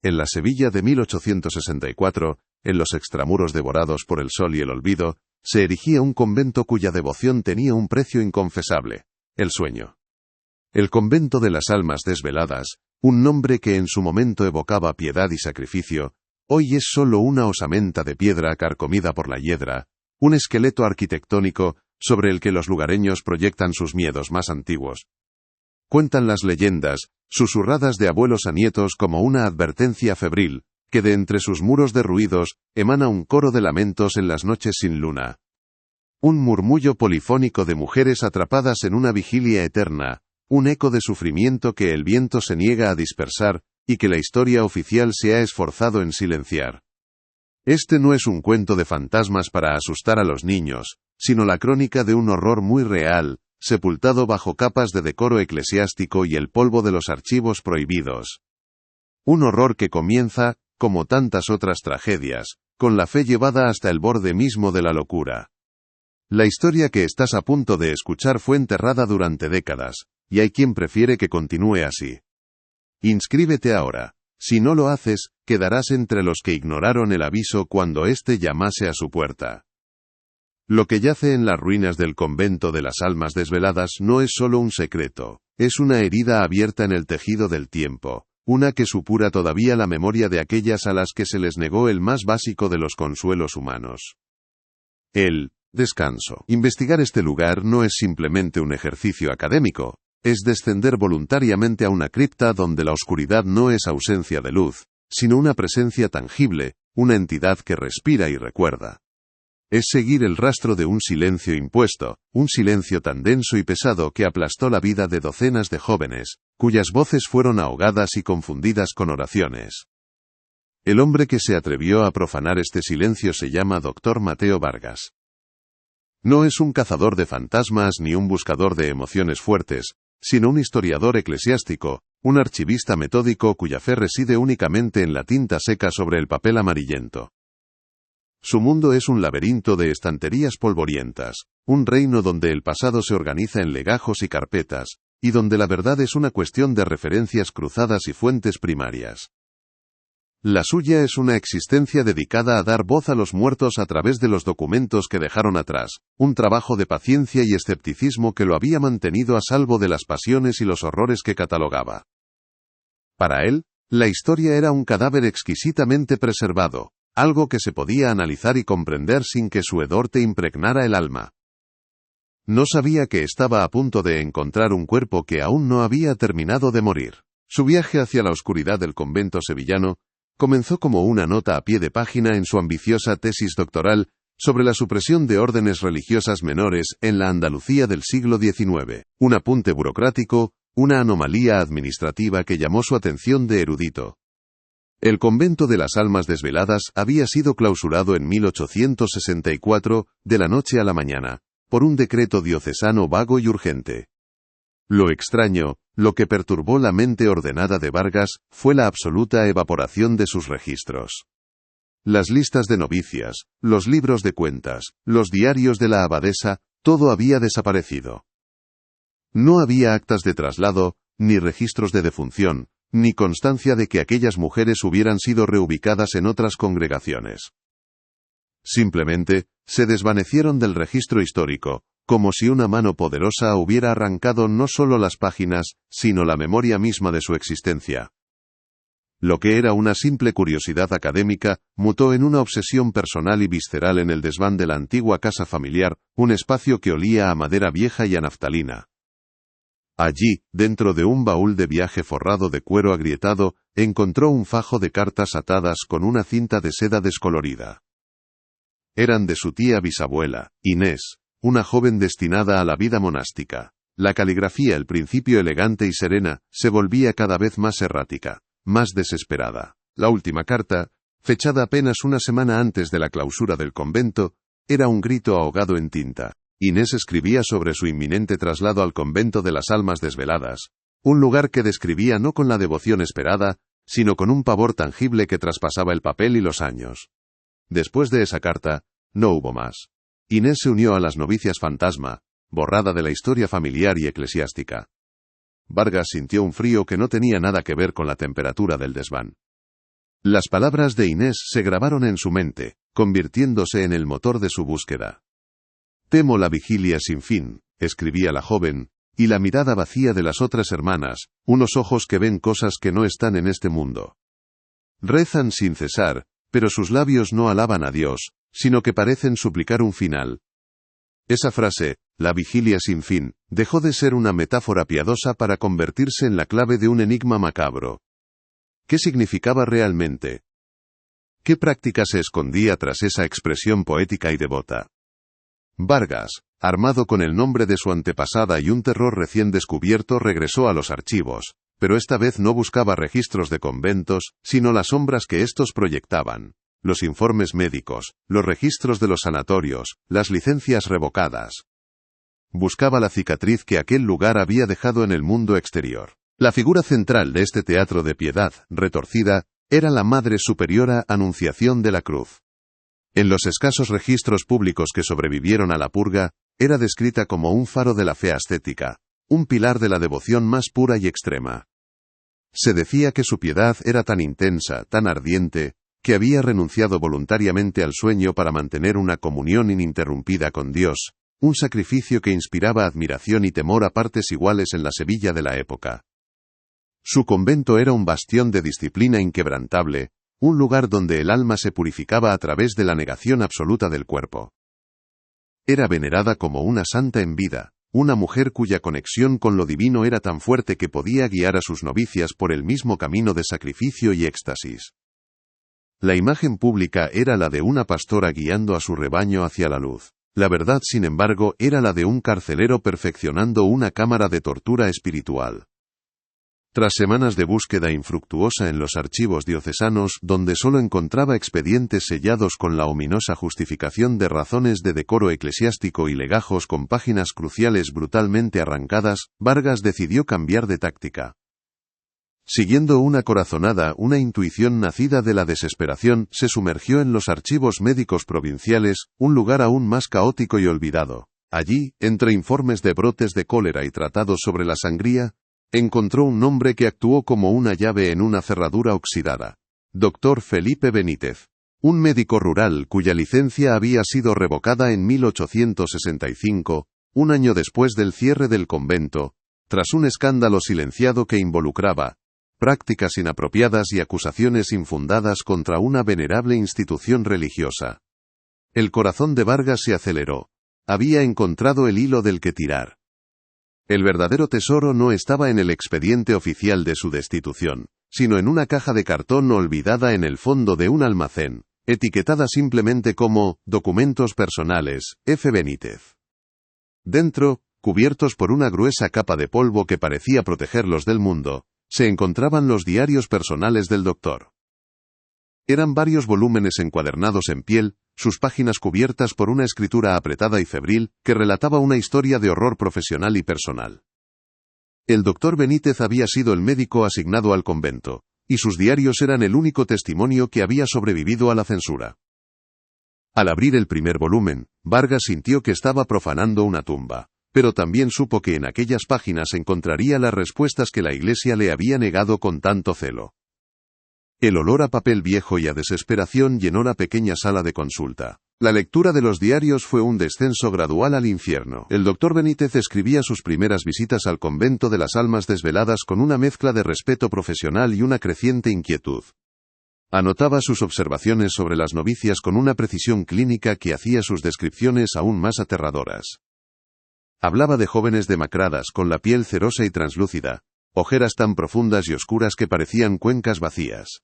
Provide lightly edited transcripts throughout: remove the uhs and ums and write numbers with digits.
En la Sevilla de 1864, en los extramuros devorados por el sol y el olvido, se erigía un convento cuya devoción tenía un precio inconfesable: el sueño. El convento de las almas desveladas, un nombre que en su momento evocaba piedad y sacrificio, hoy es solo una osamenta de piedra carcomida por la hiedra, un esqueleto arquitectónico sobre el que los lugareños proyectan sus miedos más antiguos. Cuentan las leyendas, susurradas de abuelos a nietos como una advertencia febril, que de entre sus muros derruidos emana un coro de lamentos en las noches sin luna. Un murmullo polifónico de mujeres atrapadas en una vigilia eterna, un eco de sufrimiento que el viento se niega a dispersar y que la historia oficial se ha esforzado en silenciar. Este no es un cuento de fantasmas para asustar a los niños, sino la crónica de un horror muy real, sepultado bajo capas de decoro eclesiástico y el polvo de los archivos prohibidos. Un horror que comienza, como tantas otras tragedias, con la fe llevada hasta el borde mismo de la locura. La historia que estás a punto de escuchar fue enterrada durante décadas, y hay quien prefiere que continúe así. Inscríbete ahora. Si no lo haces, quedarás entre los que ignoraron el aviso cuando éste llamase a su puerta. Lo que yace en las ruinas del convento de las almas desveladas no es solo un secreto, es una herida abierta en el tejido del tiempo, una que supura todavía la memoria de aquellas a las que se les negó el más básico de los consuelos humanos: el descanso. Investigar este lugar no es simplemente un ejercicio académico, es descender voluntariamente a una cripta donde la oscuridad no es ausencia de luz, sino una presencia tangible, una entidad que respira y recuerda. Es seguir el rastro de un silencio impuesto, un silencio tan denso y pesado que aplastó la vida de docenas de jóvenes, cuyas voces fueron ahogadas y confundidas con oraciones. El hombre que se atrevió a profanar este silencio se llama Dr. Mateo Vargas. No es un cazador de fantasmas ni un buscador de emociones fuertes, sino un historiador eclesiástico, un archivista metódico cuya fe reside únicamente en la tinta seca sobre el papel amarillento. Su mundo es un laberinto de estanterías polvorientas, un reino donde el pasado se organiza en legajos y carpetas, y donde la verdad es una cuestión de referencias cruzadas y fuentes primarias. La suya es una existencia dedicada a dar voz a los muertos a través de los documentos que dejaron atrás, un trabajo de paciencia y escepticismo que lo había mantenido a salvo de las pasiones y los horrores que catalogaba. Para él, la historia era un cadáver exquisitamente preservado, algo que se podía analizar y comprender sin que su hedor te impregnara el alma. No sabía que estaba a punto de encontrar un cuerpo que aún no había terminado de morir. Su viaje hacia la oscuridad del convento sevillano comenzó como una nota a pie de página en su ambiciosa tesis doctoral sobre la supresión de órdenes religiosas menores en la Andalucía del siglo XIX, un apunte burocrático, una anomalía administrativa que llamó su atención de erudito. El convento de las almas desveladas había sido clausurado en 1864, de la noche a la mañana, por un decreto diocesano vago y urgente. Lo extraño, lo que perturbó la mente ordenada de Vargas, fue la absoluta evaporación de sus registros. Las listas de novicias, los libros de cuentas, los diarios de la abadesa, todo había desaparecido. No había actas de traslado, ni registros de defunción, ni constancia de que aquellas mujeres hubieran sido reubicadas en otras congregaciones. Simplemente, se desvanecieron del registro histórico, como si una mano poderosa hubiera arrancado no solo las páginas, sino la memoria misma de su existencia. Lo que era una simple curiosidad académica, mutó en una obsesión personal y visceral en el desván de la antigua casa familiar, un espacio que olía a madera vieja y a naftalina. Allí, dentro de un baúl de viaje forrado de cuero agrietado, encontró un fajo de cartas atadas con una cinta de seda descolorida. Eran de su tía bisabuela, Inés, una joven destinada a la vida monástica. La caligrafía, al principio elegante y serena, se volvía cada vez más errática, más desesperada. La última carta, fechada apenas una semana antes de la clausura del convento, era un grito ahogado en tinta. Inés escribía sobre su inminente traslado al convento de las almas desveladas, un lugar que describía no con la devoción esperada, sino con un pavor tangible que traspasaba el papel y los años. Después de esa carta, no hubo más. Inés se unió a las novicias fantasma, borrada de la historia familiar y eclesiástica. Vargas sintió un frío que no tenía nada que ver con la temperatura del desván. Las palabras de Inés se grabaron en su mente, convirtiéndose en el motor de su búsqueda. Temo la vigilia sin fin, escribía la joven, y la mirada vacía de las otras hermanas, unos ojos que ven cosas que no están en este mundo. Rezan sin cesar, pero sus labios no alaban a Dios, sino que parecen suplicar un final. Esa frase, la vigilia sin fin, dejó de ser una metáfora piadosa para convertirse en la clave de un enigma macabro. ¿Qué significaba realmente? ¿Qué práctica se escondía tras esa expresión poética y devota? Vargas, armado con el nombre de su antepasada y un terror recién descubierto, regresó a los archivos, pero esta vez no buscaba registros de conventos, sino las sombras que estos proyectaban, los informes médicos, los registros de los sanatorios, las licencias revocadas. Buscaba la cicatriz que aquel lugar había dejado en el mundo exterior. La figura central de este teatro de piedad, retorcida, era la Madre Superiora Anunciación de la Cruz. En los escasos registros públicos que sobrevivieron a la purga, era descrita como un faro de la fe ascética, un pilar de la devoción más pura y extrema. Se decía que su piedad era tan intensa, tan ardiente, que había renunciado voluntariamente al sueño para mantener una comunión ininterrumpida con Dios, un sacrificio que inspiraba admiración y temor a partes iguales en la Sevilla de la época. Su convento era un bastión de disciplina inquebrantable, un lugar donde el alma se purificaba a través de la negación absoluta del cuerpo. Era venerada como una santa en vida, una mujer cuya conexión con lo divino era tan fuerte que podía guiar a sus novicias por el mismo camino de sacrificio y éxtasis. La imagen pública era la de una pastora guiando a su rebaño hacia la luz. La verdad, sin embargo, era la de un carcelero perfeccionando una cámara de tortura espiritual. Tras semanas de búsqueda infructuosa en los archivos diocesanos, donde solo encontraba expedientes sellados con la ominosa justificación de razones de decoro eclesiástico y legajos con páginas cruciales brutalmente arrancadas, Vargas decidió cambiar de táctica. Siguiendo una corazonada, una intuición nacida de la desesperación, se sumergió en los archivos médicos provinciales, un lugar aún más caótico y olvidado. Allí, entre informes de brotes de cólera y tratados sobre la sangría, encontró un nombre que actuó como una llave en una cerradura oxidada. Dr. Felipe Benítez. Un médico rural cuya licencia había sido revocada en 1865, un año después del cierre del convento, tras un escándalo silenciado que involucraba prácticas inapropiadas y acusaciones infundadas contra una venerable institución religiosa. El corazón de Vargas se aceleró. Había encontrado el hilo del que tirar. El verdadero tesoro no estaba en el expediente oficial de su destitución, sino en una caja de cartón olvidada en el fondo de un almacén, etiquetada simplemente como «Documentos personales, F. Benítez». Dentro, cubiertos por una gruesa capa de polvo que parecía protegerlos del mundo, se encontraban los diarios personales del doctor. Eran varios volúmenes encuadernados en piel, sus páginas cubiertas por una escritura apretada y febril, que relataba una historia de horror profesional y personal. El doctor Benítez había sido el médico asignado al convento, y sus diarios eran el único testimonio que había sobrevivido a la censura. Al abrir el primer volumen, Vargas sintió que estaba profanando una tumba, pero también supo que en aquellas páginas encontraría las respuestas que la Iglesia le había negado con tanto celo. El olor a papel viejo y a desesperación llenó la pequeña sala de consulta. La lectura de los diarios fue un descenso gradual al infierno. El doctor Benítez escribía sus primeras visitas al convento de las almas desveladas con una mezcla de respeto profesional y una creciente inquietud. Anotaba sus observaciones sobre las novicias con una precisión clínica que hacía sus descripciones aún más aterradoras. Hablaba de jóvenes demacradas con la piel cerosa y translúcida, ojeras tan profundas y oscuras que parecían cuencas vacías.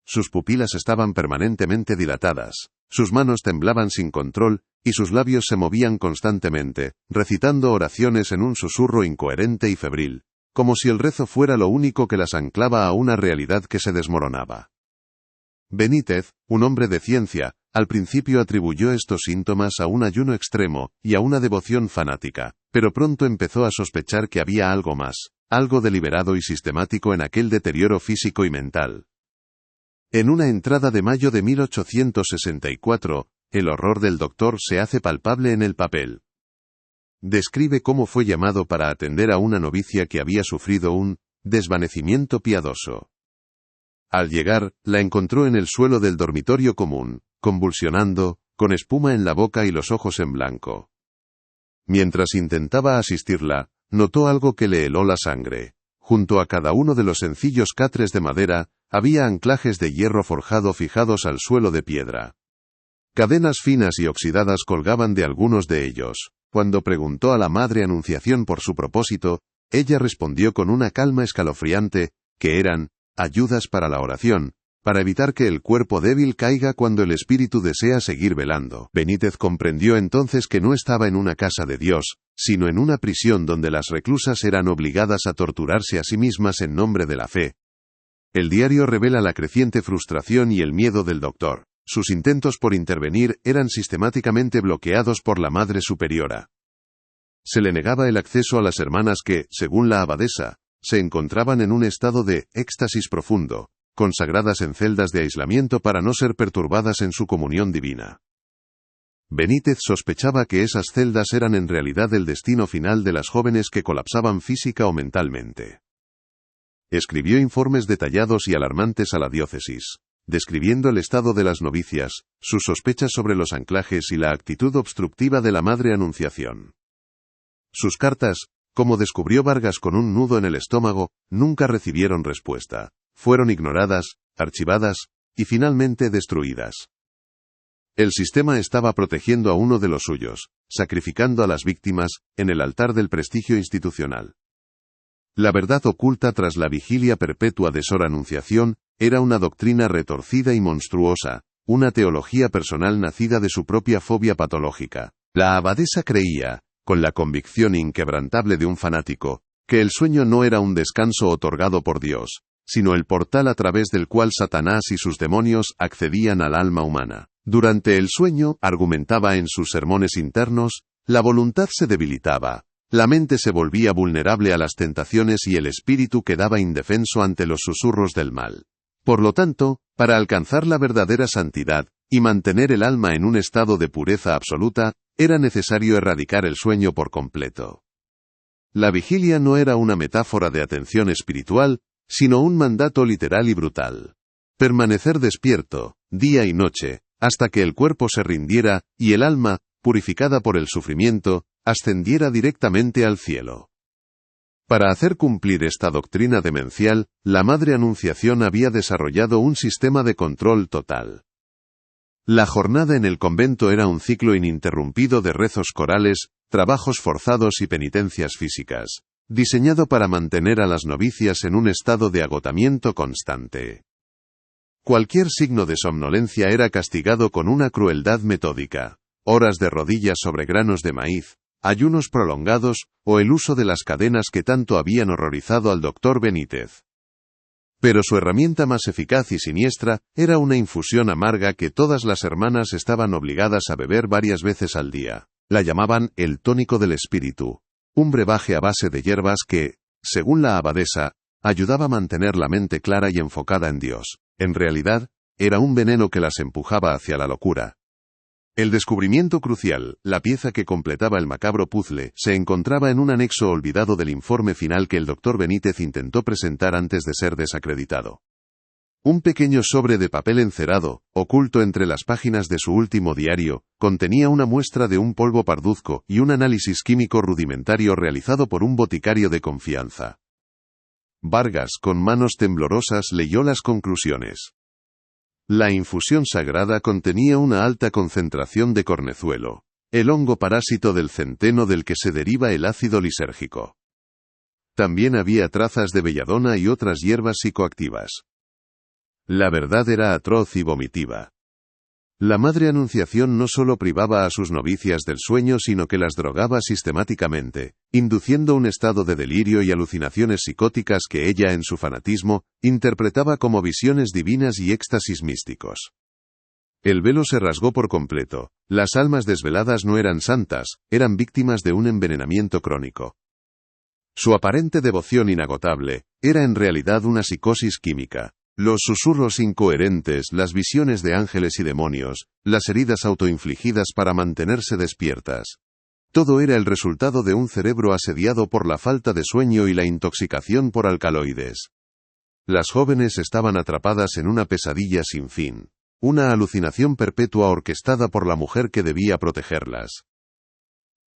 Sus pupilas estaban permanentemente dilatadas, sus manos temblaban sin control, y sus labios se movían constantemente, recitando oraciones en un susurro incoherente y febril, como si el rezo fuera lo único que las anclaba a una realidad que se desmoronaba. Benítez, un hombre de ciencia, al principio atribuyó estos síntomas a un ayuno extremo y a una devoción fanática, pero pronto empezó a sospechar que había algo más, algo deliberado y sistemático en aquel deterioro físico y mental. En una entrada de mayo de 1864, el horror del doctor se hace palpable en el papel. Describe cómo fue llamado para atender a una novicia que había sufrido un desvanecimiento piadoso. Al llegar, la encontró en el suelo del dormitorio común, convulsionando, con espuma en la boca y los ojos en blanco. Mientras intentaba asistirla, notó algo que le heló la sangre. Junto a cada uno de los sencillos catres de madera, había anclajes de hierro forjado fijados al suelo de piedra. Cadenas finas y oxidadas colgaban de algunos de ellos. Cuando preguntó a la Madre Anunciación por su propósito, ella respondió con una calma escalofriante, que eran ayudas para la oración, para evitar que el cuerpo débil caiga cuando el espíritu desea seguir velando. Benítez comprendió entonces que no estaba en una casa de Dios, sino en una prisión donde las reclusas eran obligadas a torturarse a sí mismas en nombre de la fe. El diario revela la creciente frustración y el miedo del doctor. Sus intentos por intervenir eran sistemáticamente bloqueados por la Madre Superiora. Se le negaba el acceso a las hermanas que, según la abadesa, se encontraban en un estado de éxtasis profundo, consagradas en celdas de aislamiento para no ser perturbadas en su comunión divina. Benítez sospechaba que esas celdas eran en realidad el destino final de las jóvenes que colapsaban física o mentalmente. Escribió informes detallados y alarmantes a la diócesis, describiendo el estado de las novicias, sus sospechas sobre los anclajes y la actitud obstructiva de la Madre Anunciación. Sus cartas, como descubrió Vargas con un nudo en el estómago, nunca recibieron respuesta. Fueron ignoradas, archivadas, y finalmente destruidas. El sistema estaba protegiendo a uno de los suyos, sacrificando a las víctimas, en el altar del prestigio institucional. La verdad oculta tras la vigilia perpetua de Sor Anunciación, era una doctrina retorcida y monstruosa, una teología personal nacida de su propia fobia patológica. La abadesa creía, con la convicción inquebrantable de un fanático, que el sueño no era un descanso otorgado por Dios, sino el portal a través del cual Satanás y sus demonios accedían al alma humana. Durante el sueño, argumentaba en sus sermones internos, la voluntad se debilitaba, la mente se volvía vulnerable a las tentaciones y el espíritu quedaba indefenso ante los susurros del mal. Por lo tanto, para alcanzar la verdadera santidad, y mantener el alma en un estado de pureza absoluta, era necesario erradicar el sueño por completo. La vigilia no era una metáfora de atención espiritual, sino un mandato literal y brutal. Permanecer despierto, día y noche, hasta que el cuerpo se rindiera, y el alma, purificada por el sufrimiento, ascendiera directamente al cielo. Para hacer cumplir esta doctrina demencial, la Madre Anunciación había desarrollado un sistema de control total. La jornada en el convento era un ciclo ininterrumpido de rezos corales, trabajos forzados y penitencias físicas, diseñado para mantener a las novicias en un estado de agotamiento constante. Cualquier signo de somnolencia era castigado con una crueldad metódica: horas de rodillas sobre granos de maíz, ayunos prolongados, o el uso de las cadenas que tanto habían horrorizado al doctor Benítez. Pero su herramienta más eficaz y siniestra era una infusión amarga que todas las hermanas estaban obligadas a beber varias veces al día. La llamaban el tónico del espíritu, un brebaje a base de hierbas que, según la abadesa, ayudaba a mantener la mente clara y enfocada en Dios. En realidad, era un veneno que las empujaba hacia la locura. El descubrimiento crucial, la pieza que completaba el macabro puzzle, se encontraba en un anexo olvidado del informe final que el doctor Benítez intentó presentar antes de ser desacreditado. Un pequeño sobre de papel encerado, oculto entre las páginas de su último diario, contenía una muestra de un polvo parduzco y un análisis químico rudimentario realizado por un boticario de confianza. Vargas, con manos temblorosas, leyó las conclusiones. La infusión sagrada contenía una alta concentración de cornezuelo, el hongo parásito del centeno del que se deriva el ácido lisérgico. También había trazas de belladona y otras hierbas psicoactivas. La verdad era atroz y vomitiva. La Madre Anunciación no solo privaba a sus novicias del sueño, sino que las drogaba sistemáticamente, induciendo un estado de delirio y alucinaciones psicóticas que ella, en su fanatismo, interpretaba como visiones divinas y éxtasis místicos. El velo se rasgó por completo. Las almas desveladas no eran santas, eran víctimas de un envenenamiento crónico. Su aparente devoción inagotable era en realidad una psicosis química. Los susurros incoherentes, las visiones de ángeles y demonios, las heridas autoinfligidas para mantenerse despiertas. Todo era el resultado de un cerebro asediado por la falta de sueño y la intoxicación por alcaloides. Las jóvenes estaban atrapadas en una pesadilla sin fin, una alucinación perpetua orquestada por la mujer que debía protegerlas.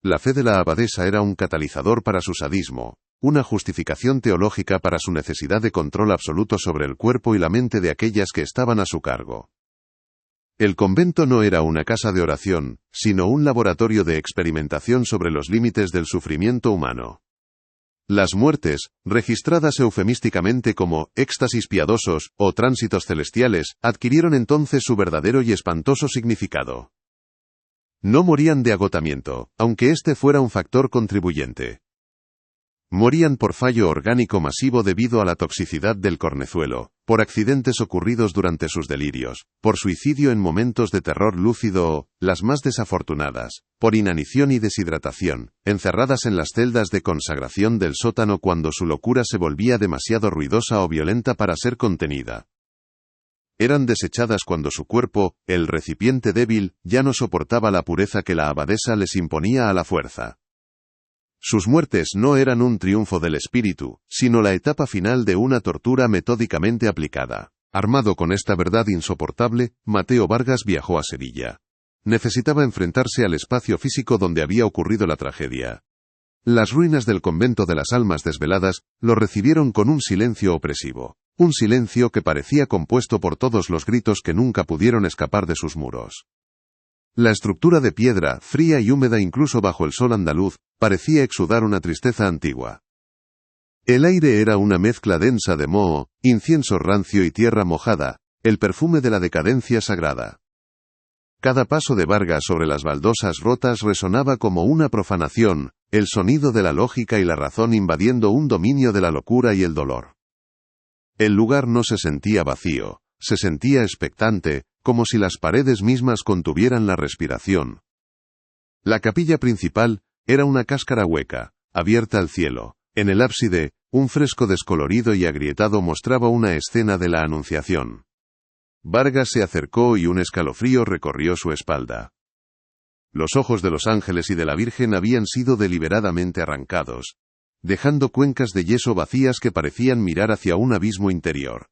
La fe de la abadesa era un catalizador para su sadismo, una justificación teológica para su necesidad de control absoluto sobre el cuerpo y la mente de aquellas que estaban a su cargo. El convento no era una casa de oración, sino un laboratorio de experimentación sobre los límites del sufrimiento humano. Las muertes, registradas eufemísticamente como éxtasis piadosos o tránsitos celestiales, adquirieron entonces su verdadero y espantoso significado. No morían de agotamiento, aunque este fuera un factor contribuyente. Morían por fallo orgánico masivo debido a la toxicidad del cornezuelo, por accidentes ocurridos durante sus delirios, por suicidio en momentos de terror lúcido o, las más desafortunadas, por inanición y deshidratación, encerradas en las celdas de consagración del sótano cuando su locura se volvía demasiado ruidosa o violenta para ser contenida. Eran desechadas cuando su cuerpo, el recipiente débil, ya no soportaba la pureza que la abadesa les imponía a la fuerza. Sus muertes no eran un triunfo del espíritu, sino la etapa final de una tortura metódicamente aplicada. Armado con esta verdad insoportable, Mateo Vargas viajó a Sevilla. Necesitaba enfrentarse al espacio físico donde había ocurrido la tragedia. Las ruinas del convento de las almas desveladas lo recibieron con un silencio opresivo. Un silencio que parecía compuesto por todos los gritos que nunca pudieron escapar de sus muros. La estructura de piedra, fría y húmeda incluso bajo el sol andaluz, parecía exudar una tristeza antigua. El aire era una mezcla densa de moho, incienso rancio y tierra mojada, el perfume de la decadencia sagrada. Cada paso de Vargas sobre las baldosas rotas resonaba como una profanación, el sonido de la lógica y la razón invadiendo un dominio de la locura y el dolor. El lugar no se sentía vacío, se sentía expectante, como si las paredes mismas contuvieran la respiración. La capilla principal era una cáscara hueca, abierta al cielo. En el ábside, un fresco descolorido y agrietado mostraba una escena de la Anunciación. Vargas se acercó y un escalofrío recorrió su espalda. Los ojos de los ángeles y de la Virgen habían sido deliberadamente arrancados, dejando cuencas de yeso vacías que parecían mirar hacia un abismo interior.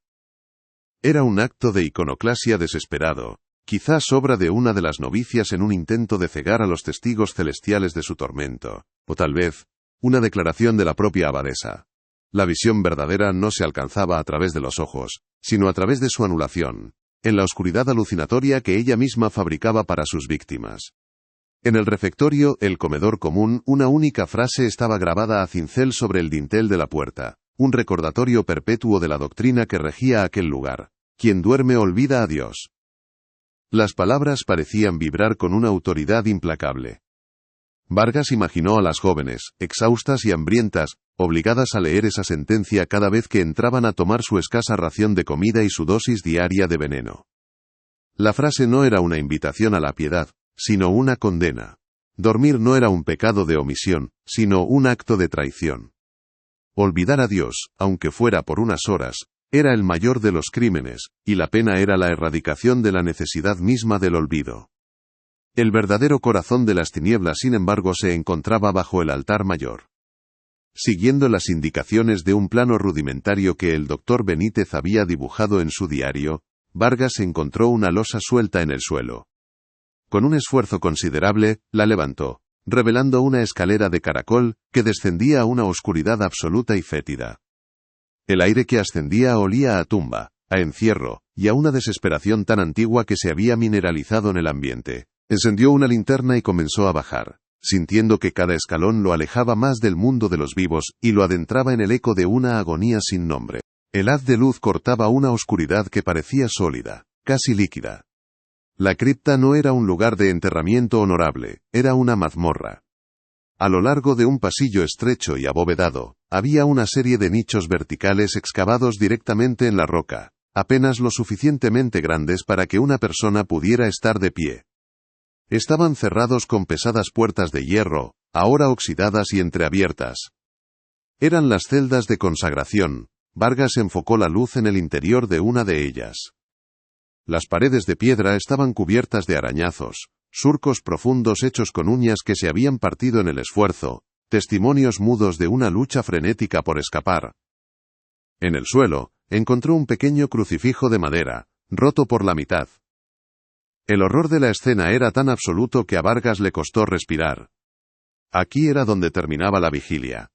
Era un acto de iconoclasia desesperado, quizás obra de una de las novicias en un intento de cegar a los testigos celestiales de su tormento, o tal vez, una declaración de la propia abadesa. La visión verdadera no se alcanzaba a través de los ojos, sino a través de su anulación, en la oscuridad alucinatoria que ella misma fabricaba para sus víctimas. En el refectorio, el comedor común, una única frase estaba grabada a cincel sobre el dintel de la puerta, un recordatorio perpetuo de la doctrina que regía aquel lugar. Quien duerme olvida a Dios. Las palabras parecían vibrar con una autoridad implacable. Vargas imaginó a las jóvenes, exhaustas y hambrientas, obligadas a leer esa sentencia cada vez que entraban a tomar su escasa ración de comida y su dosis diaria de veneno. La frase no era una invitación a la piedad, sino una condena. Dormir no era un pecado de omisión, sino un acto de traición. Olvidar a Dios, aunque fuera por unas horas, era el mayor de los crímenes, y la pena era la erradicación de la necesidad misma del olvido. El verdadero corazón de las tinieblas, sin embargo, se encontraba bajo el altar mayor. Siguiendo las indicaciones de un plano rudimentario que el doctor Benítez había dibujado en su diario, Vargas encontró una losa suelta en el suelo. Con un esfuerzo considerable, la levantó, revelando una escalera de caracol, que descendía a una oscuridad absoluta y fétida. El aire que ascendía olía a tumba, a encierro, y a una desesperación tan antigua que se había mineralizado en el ambiente. Encendió una linterna y comenzó a bajar, sintiendo que cada escalón lo alejaba más del mundo de los vivos, y lo adentraba en el eco de una agonía sin nombre. El haz de luz cortaba una oscuridad que parecía sólida, casi líquida. La cripta no era un lugar de enterramiento honorable, era una mazmorra. A lo largo de un pasillo estrecho y abovedado, había una serie de nichos verticales excavados directamente en la roca, apenas lo suficientemente grandes para que una persona pudiera estar de pie. Estaban cerrados con pesadas puertas de hierro, ahora oxidadas y entreabiertas. Eran las celdas de consagración. Vargas enfocó la luz en el interior de una de ellas. Las paredes de piedra estaban cubiertas de arañazos, surcos profundos hechos con uñas que se habían partido en el esfuerzo, testimonios mudos de una lucha frenética por escapar. En el suelo, encontró un pequeño crucifijo de madera, roto por la mitad. El horror de la escena era tan absoluto que a Vargas le costó respirar. Aquí era donde terminaba la vigilia.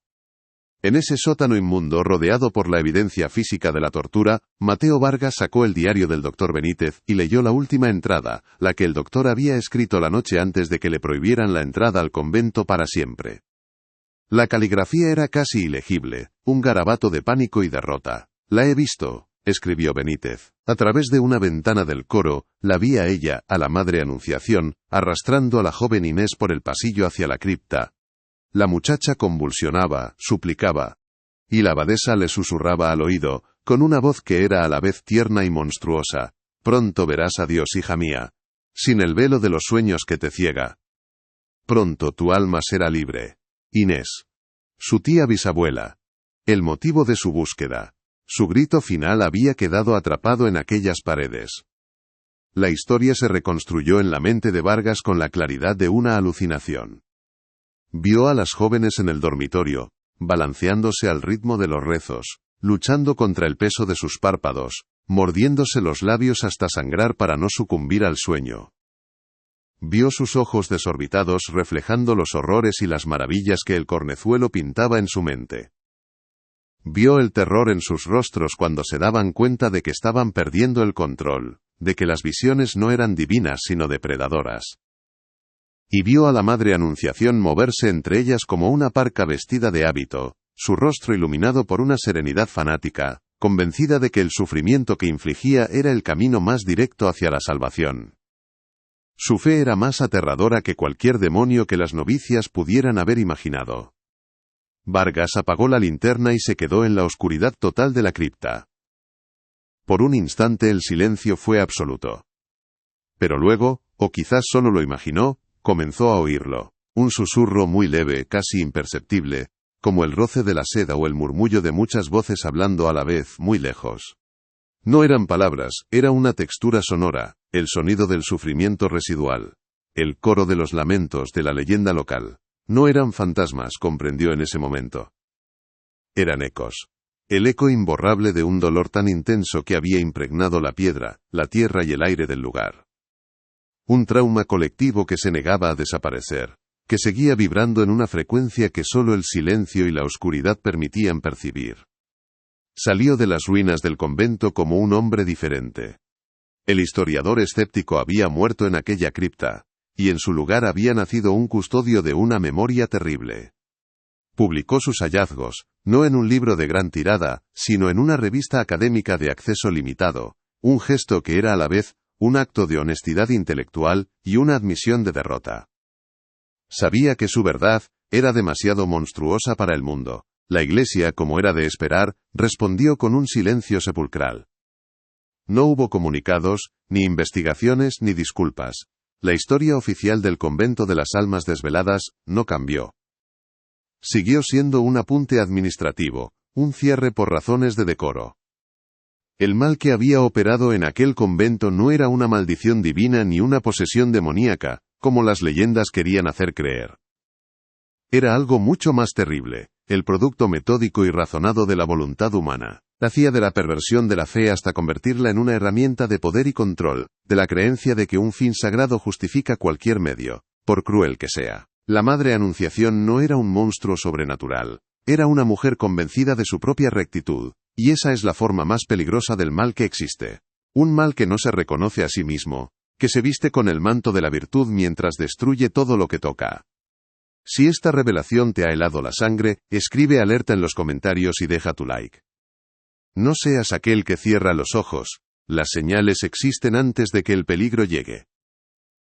En ese sótano inmundo rodeado por la evidencia física de la tortura, Mateo Vargas sacó el diario del doctor Benítez y leyó la última entrada, la que el doctor había escrito la noche antes de que le prohibieran la entrada al convento para siempre. La caligrafía era casi ilegible, un garabato de pánico y derrota. «La he visto», escribió Benítez. A través de una ventana del coro, la vi a ella, a la Madre Anunciación, arrastrando a la joven Inés por el pasillo hacia la cripta. La muchacha convulsionaba, suplicaba. Y la abadesa le susurraba al oído, con una voz que era a la vez tierna y monstruosa: «Pronto verás a Dios, hija mía. Sin el velo de los sueños que te ciega. Pronto tu alma será libre». Inés. Su tía bisabuela. El motivo de su búsqueda. Su grito final había quedado atrapado en aquellas paredes. La historia se reconstruyó en la mente de Vargas con la claridad de una alucinación. Vio a las jóvenes en el dormitorio, balanceándose al ritmo de los rezos, luchando contra el peso de sus párpados, mordiéndose los labios hasta sangrar para no sucumbir al sueño. Vio sus ojos desorbitados reflejando los horrores y las maravillas que el cornezuelo pintaba en su mente. Vio el terror en sus rostros cuando se daban cuenta de que estaban perdiendo el control, de que las visiones no eran divinas sino depredadoras. Y vio a la Madre Anunciación moverse entre ellas como una parca vestida de hábito, su rostro iluminado por una serenidad fanática, convencida de que el sufrimiento que infligía era el camino más directo hacia la salvación. Su fe era más aterradora que cualquier demonio que las novicias pudieran haber imaginado. Vargas apagó la linterna y se quedó en la oscuridad total de la cripta. Por un instante el silencio fue absoluto. Pero luego, o quizás solo lo imaginó, comenzó a oírlo, un susurro muy leve, casi imperceptible, como el roce de la seda o el murmullo de muchas voces hablando a la vez, muy lejos. No eran palabras, era una textura sonora, el sonido del sufrimiento residual, el coro de los lamentos de la leyenda local. No eran fantasmas, comprendió en ese momento. Eran ecos. El eco imborrable de un dolor tan intenso que había impregnado la piedra, la tierra y el aire del lugar. Un trauma colectivo que se negaba a desaparecer, que seguía vibrando en una frecuencia que solo el silencio y la oscuridad permitían percibir. Salió de las ruinas del convento como un hombre diferente. El historiador escéptico había muerto en aquella cripta, y en su lugar había nacido un custodio de una memoria terrible. Publicó sus hallazgos, no en un libro de gran tirada, sino en una revista académica de acceso limitado, un gesto que era a la vez un acto de honestidad intelectual y una admisión de derrota. Sabía que su verdad era demasiado monstruosa para el mundo. La Iglesia, como era de esperar, respondió con un silencio sepulcral. No hubo comunicados, ni investigaciones ni disculpas. La historia oficial del convento de las almas desveladas no cambió. Siguió siendo un apunte administrativo, un cierre por razones de decoro. El mal que había operado en aquel convento no era una maldición divina ni una posesión demoníaca, como las leyendas querían hacer creer. Era algo mucho más terrible, el producto metódico y razonado de la voluntad humana. Nacía de la perversión de la fe hasta convertirla en una herramienta de poder y control, de la creencia de que un fin sagrado justifica cualquier medio, por cruel que sea. La Madre Anunciación no era un monstruo sobrenatural, era una mujer convencida de su propia rectitud, y esa es la forma más peligrosa del mal que existe. Un mal que no se reconoce a sí mismo, que se viste con el manto de la virtud mientras destruye todo lo que toca. Si esta revelación te ha helado la sangre, escribe alerta en los comentarios y deja tu like. No seas aquel que cierra los ojos, las señales existen antes de que el peligro llegue.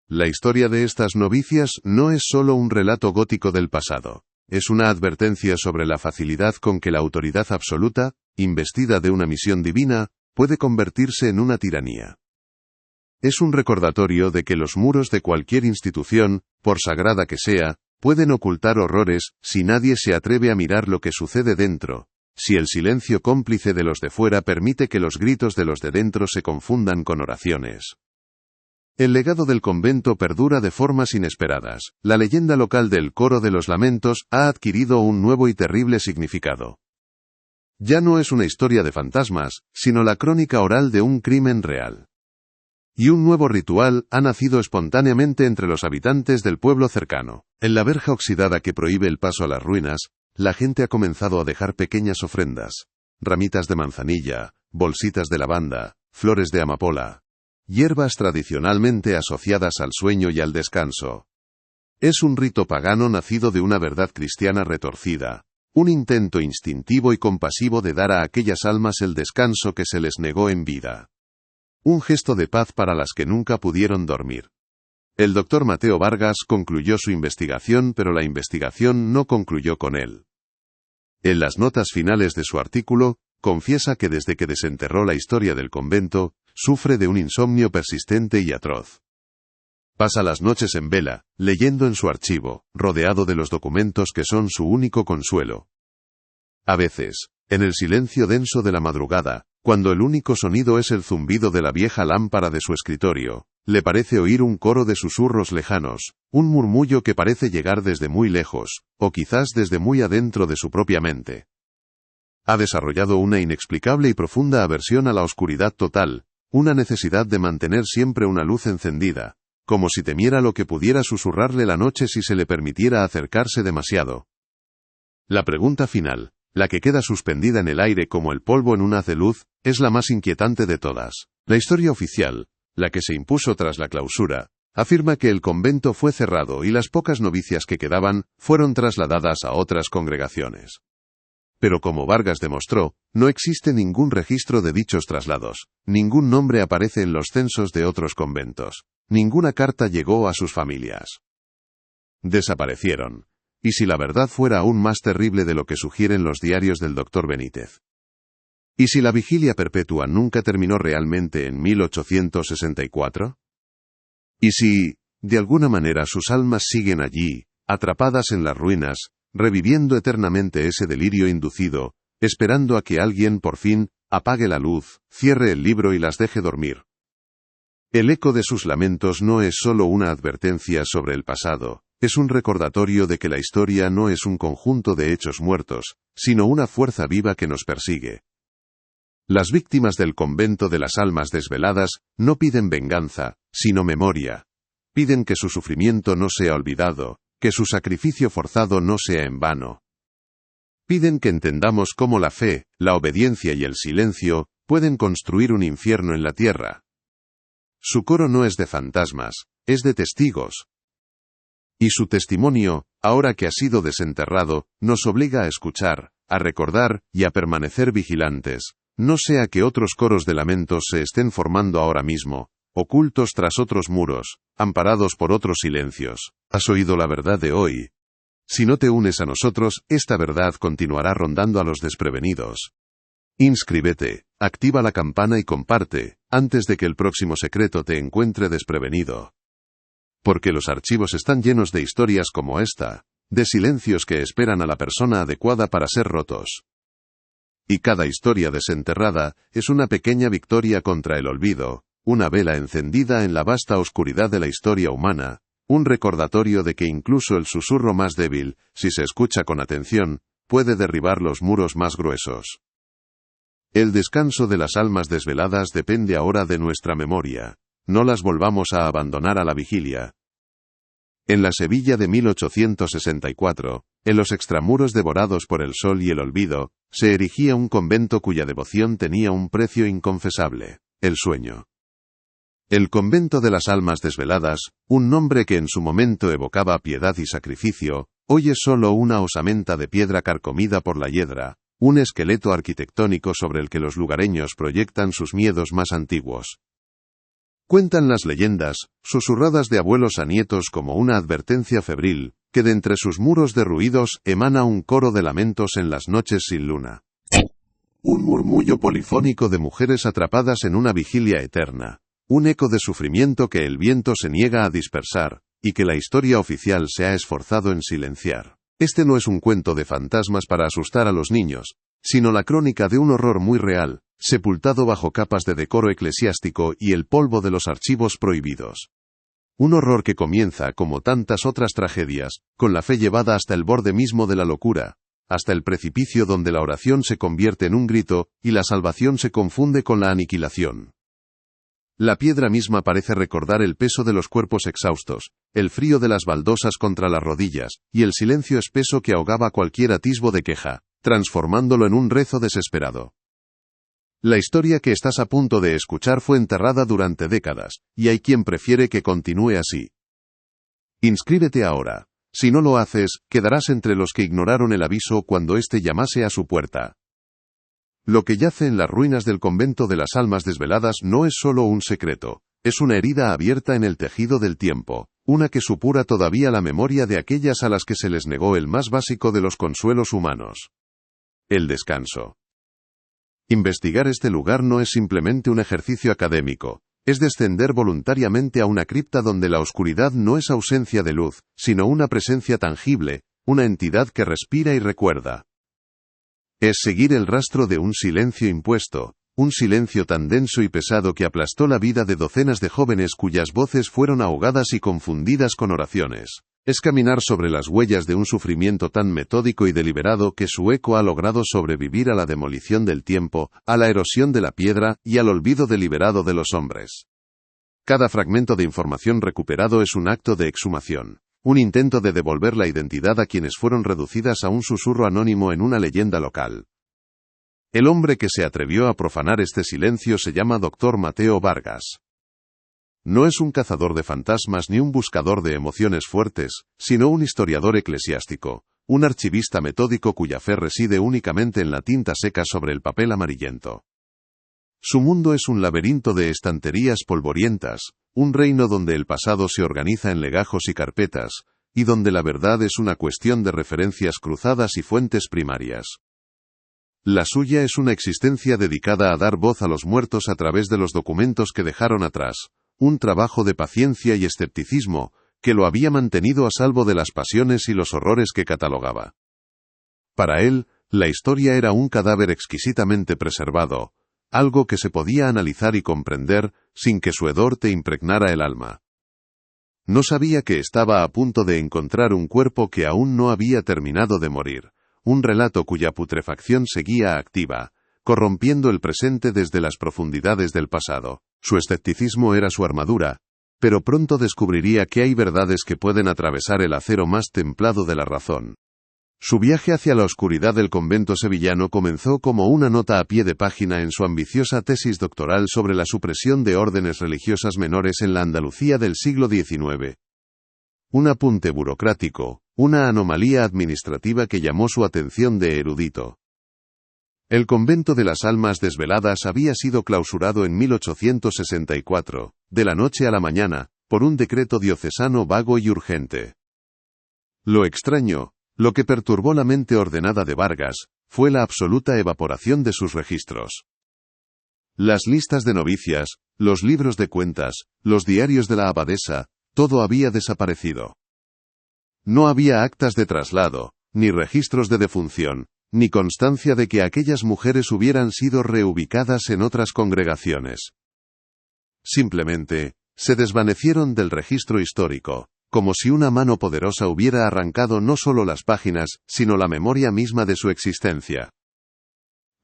La historia de estas novicias no es solo un relato gótico del pasado, es una advertencia sobre la facilidad con que la autoridad absoluta, investida de una misión divina, puede convertirse en una tiranía. Es un recordatorio de que los muros de cualquier institución, por sagrada que sea, pueden ocultar horrores si nadie se atreve a mirar lo que sucede dentro, si el silencio cómplice de los de fuera permite que los gritos de los de dentro se confundan con oraciones. El legado del convento perdura de formas inesperadas. La leyenda local del Coro de los Lamentos ha adquirido un nuevo y terrible significado. Ya no es una historia de fantasmas, sino la crónica oral de un crimen real. Y un nuevo ritual ha nacido espontáneamente entre los habitantes del pueblo cercano. En la verja oxidada que prohíbe el paso a las ruinas, la gente ha comenzado a dejar pequeñas ofrendas. Ramitas de manzanilla, bolsitas de lavanda, flores de amapola. Hierbas tradicionalmente asociadas al sueño y al descanso. Es un rito pagano nacido de una verdad cristiana retorcida. Un intento instintivo y compasivo de dar a aquellas almas el descanso que se les negó en vida. Un gesto de paz para las que nunca pudieron dormir. El doctor Mateo Vargas concluyó su investigación, pero la investigación no concluyó con él. En las notas finales de su artículo, confiesa que desde que desenterró la historia del convento, sufre de un insomnio persistente y atroz. Pasa las noches en vela, leyendo en su archivo, rodeado de los documentos que son su único consuelo. A veces, en el silencio denso de la madrugada, cuando el único sonido es el zumbido de la vieja lámpara de su escritorio, le parece oír un coro de susurros lejanos, un murmullo que parece llegar desde muy lejos, o quizás desde muy adentro de su propia mente. Ha desarrollado una inexplicable y profunda aversión a la oscuridad total, una necesidad de mantener siempre una luz encendida, como si temiera lo que pudiera susurrarle la noche si se le permitiera acercarse demasiado. La pregunta final, la que queda suspendida en el aire como el polvo en un haz de luz, es la más inquietante de todas. La historia oficial, la que se impuso tras la clausura, afirma que el convento fue cerrado y las pocas novicias que quedaban fueron trasladadas a otras congregaciones. Pero como Vargas demostró, no existe ningún registro de dichos traslados, ningún nombre aparece en los censos de otros conventos, ninguna carta llegó a sus familias. Desaparecieron. ¿Y si la verdad fuera aún más terrible de lo que sugieren los diarios del doctor Benítez? ¿Y si la vigilia perpetua nunca terminó realmente en 1864? ¿Y si, de alguna manera, sus almas siguen allí, atrapadas en las ruinas, reviviendo eternamente ese delirio inducido, esperando a que alguien por fin apague la luz, cierre el libro y las deje dormir? El eco de sus lamentos no es solo una advertencia sobre el pasado, es un recordatorio de que la historia no es un conjunto de hechos muertos, sino una fuerza viva que nos persigue. Las víctimas del convento de las almas desveladas no piden venganza, sino memoria. Piden que su sufrimiento no sea olvidado, que su sacrificio forzado no sea en vano. Piden que entendamos cómo la fe, la obediencia y el silencio pueden construir un infierno en la tierra. Su coro no es de fantasmas, es de testigos. Y su testimonio, ahora que ha sido desenterrado, nos obliga a escuchar, a recordar y a permanecer vigilantes, no sea que otros coros de lamentos se estén formando ahora mismo, ocultos tras otros muros, amparados por otros silencios. ¿Has oído la verdad de hoy? Si no te unes a nosotros, esta verdad continuará rondando a los desprevenidos. Inscríbete, activa la campana y comparte, antes de que el próximo secreto te encuentre desprevenido. Porque los archivos están llenos de historias como esta, de silencios que esperan a la persona adecuada para ser rotos. Y cada historia desenterrada es una pequeña victoria contra el olvido, una vela encendida en la vasta oscuridad de la historia humana, un recordatorio de que incluso el susurro más débil, si se escucha con atención, puede derribar los muros más gruesos. El descanso de las almas desveladas depende ahora de nuestra memoria. No las volvamos a abandonar a la vigilia. En la Sevilla de 1864, en los extramuros devorados por el sol y el olvido, se erigía un convento cuya devoción tenía un precio inconfesable: el sueño. El convento de las almas desveladas, un nombre que en su momento evocaba piedad y sacrificio, hoy es solo una osamenta de piedra carcomida por la hiedra, un esqueleto arquitectónico sobre el que los lugareños proyectan sus miedos más antiguos. Cuentan las leyendas, susurradas de abuelos a nietos como una advertencia febril, que de entre sus muros derruidos emana un coro de lamentos en las noches sin luna. Un murmullo polifónico de mujeres atrapadas en una vigilia eterna, un eco de sufrimiento que el viento se niega a dispersar, y que la historia oficial se ha esforzado en silenciar. Este no es un cuento de fantasmas para asustar a los niños, sino la crónica de un horror muy real, sepultado bajo capas de decoro eclesiástico y el polvo de los archivos prohibidos. Un horror que comienza, como tantas otras tragedias, con la fe llevada hasta el borde mismo de la locura, hasta el precipicio donde la oración se convierte en un grito, y la salvación se confunde con la aniquilación. La piedra misma parece recordar el peso de los cuerpos exhaustos, el frío de las baldosas contra las rodillas, y el silencio espeso que ahogaba cualquier atisbo de queja, transformándolo en un rezo desesperado. La historia que estás a punto de escuchar fue enterrada durante décadas, y hay quien prefiere que continúe así. Inscríbete ahora. Si no lo haces, quedarás entre los que ignoraron el aviso cuando éste llamase a su puerta. Lo que yace en las ruinas del convento de las almas desveladas no es solo un secreto, es una herida abierta en el tejido del tiempo, una que supura todavía la memoria de aquellas a las que se les negó el más básico de los consuelos humanos: el descanso. Investigar este lugar no es simplemente un ejercicio académico, es descender voluntariamente a una cripta donde la oscuridad no es ausencia de luz, sino una presencia tangible, una entidad que respira y recuerda. Es seguir el rastro de un silencio impuesto, un silencio tan denso y pesado que aplastó la vida de docenas de jóvenes cuyas voces fueron ahogadas y confundidas con oraciones. Es caminar sobre las huellas de un sufrimiento tan metódico y deliberado que su eco ha logrado sobrevivir a la demolición del tiempo, a la erosión de la piedra y al olvido deliberado de los hombres. Cada fragmento de información recuperado es un acto de exhumación. Un intento de devolver la identidad a quienes fueron reducidas a un susurro anónimo en una leyenda local. El hombre que se atrevió a profanar este silencio se llama Dr. Mateo Vargas. No es un cazador de fantasmas ni un buscador de emociones fuertes, sino un historiador eclesiástico, un archivista metódico cuya fe reside únicamente en la tinta seca sobre el papel amarillento. Su mundo es un laberinto de estanterías polvorientas, un reino donde el pasado se organiza en legajos y carpetas, y donde la verdad es una cuestión de referencias cruzadas y fuentes primarias. La suya es una existencia dedicada a dar voz a los muertos a través de los documentos que dejaron atrás, un trabajo de paciencia y escepticismo, que lo había mantenido a salvo de las pasiones y los horrores que catalogaba. Para él, la historia era un cadáver exquisitamente preservado, algo que se podía analizar y comprender, sin que su hedor te impregnara el alma. No sabía que estaba a punto de encontrar un cuerpo que aún no había terminado de morir, un relato cuya putrefacción seguía activa, corrompiendo el presente desde las profundidades del pasado. Su escepticismo era su armadura, pero pronto descubriría que hay verdades que pueden atravesar el acero más templado de la razón. Su viaje hacia la oscuridad del convento sevillano comenzó como una nota a pie de página en su ambiciosa tesis doctoral sobre la supresión de órdenes religiosas menores en la Andalucía del siglo XIX. Un apunte burocrático, una anomalía administrativa que llamó su atención de erudito. El convento de las almas desveladas había sido clausurado en 1864, de la noche a la mañana, por un decreto diocesano vago y urgente. Lo extraño, lo que perturbó la mente ordenada de Vargas, fue la absoluta evaporación de sus registros. Las listas de novicias, los libros de cuentas, los diarios de la abadesa, todo había desaparecido. No había actas de traslado, ni registros de defunción, ni constancia de que aquellas mujeres hubieran sido reubicadas en otras congregaciones. Simplemente, se desvanecieron del registro histórico, como si una mano poderosa hubiera arrancado no solo las páginas, sino la memoria misma de su existencia.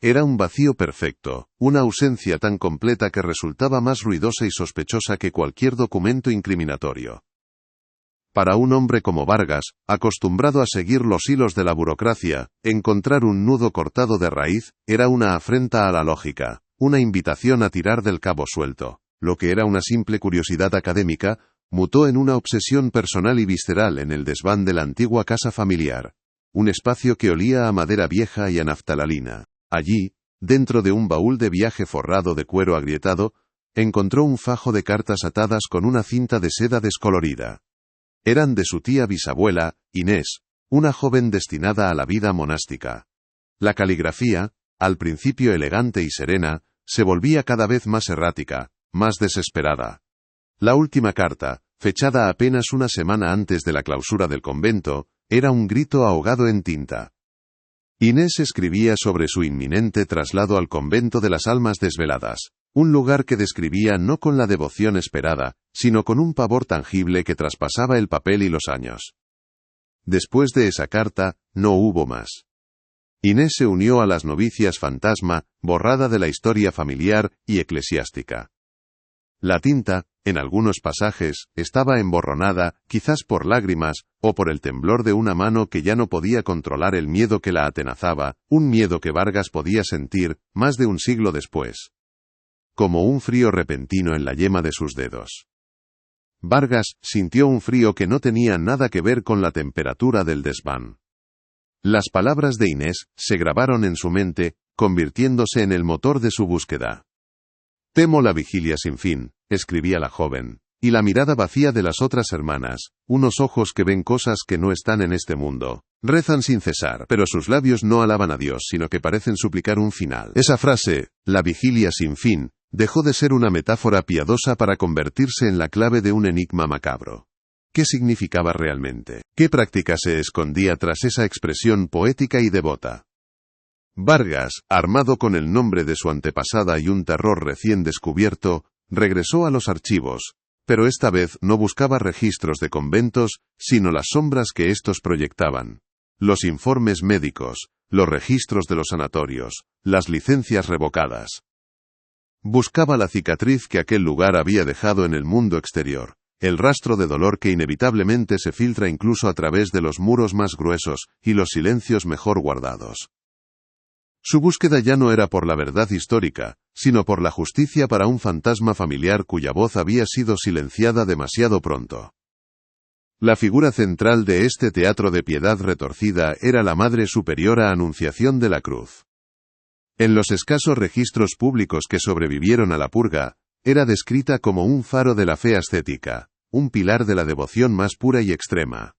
Era un vacío perfecto, una ausencia tan completa que resultaba más ruidosa y sospechosa que cualquier documento incriminatorio. Para un hombre como Vargas, acostumbrado a seguir los hilos de la burocracia, encontrar un nudo cortado de raíz, era una afrenta a la lógica, una invitación a tirar del cabo suelto. Lo que era una simple curiosidad académica, mutó en una obsesión personal y visceral en el desván de la antigua casa familiar. Un espacio que olía a madera vieja y a naftalalina. Allí, dentro de un baúl de viaje forrado de cuero agrietado, encontró un fajo de cartas atadas con una cinta de seda descolorida. Eran de su tía bisabuela, Inés, una joven destinada a la vida monástica. La caligrafía, al principio elegante y serena, se volvía cada vez más errática, más desesperada. La última carta, fechada apenas una semana antes de la clausura del convento, era un grito ahogado en tinta. Inés escribía sobre su inminente traslado al convento de las almas desveladas, un lugar que describía no con la devoción esperada, sino con un pavor tangible que traspasaba el papel y los años. Después de esa carta, no hubo más. Inés se unió a las novicias fantasma, borrada de la historia familiar y eclesiástica. La tinta, en algunos pasajes, estaba emborronada, quizás por lágrimas, o por el temblor de una mano que ya no podía controlar el miedo que la atenazaba, un miedo que Vargas podía sentir, más de un siglo después. Como un frío repentino en la yema de sus dedos. Vargas sintió un frío que no tenía nada que ver con la temperatura del desván. Las palabras de Inés se grabaron en su mente, convirtiéndose en el motor de su búsqueda. Temo la vigilia sin fin, escribía la joven, y la mirada vacía de las otras hermanas, unos ojos que ven cosas que no están en este mundo. Rezan sin cesar, pero sus labios no alaban a Dios, sino que parecen suplicar un final. Esa frase, la vigilia sin fin, dejó de ser una metáfora piadosa para convertirse en la clave de un enigma macabro. ¿Qué significaba realmente? ¿Qué práctica se escondía tras esa expresión poética y devota? Vargas, armado con el nombre de su antepasada y un terror recién descubierto, regresó a los archivos, pero esta vez no buscaba registros de conventos, sino las sombras que éstos proyectaban. Los informes médicos, los registros de los sanatorios, las licencias revocadas. Buscaba la cicatriz que aquel lugar había dejado en el mundo exterior, el rastro de dolor que inevitablemente se filtra incluso a través de los muros más gruesos y los silencios mejor guardados. Su búsqueda ya no era por la verdad histórica, sino por la justicia para un fantasma familiar cuya voz había sido silenciada demasiado pronto. La figura central de este teatro de piedad retorcida era la Madre Superiora Anunciación de la Cruz. En los escasos registros públicos que sobrevivieron a la purga, era descrita como un faro de la fe ascética, un pilar de la devoción más pura y extrema.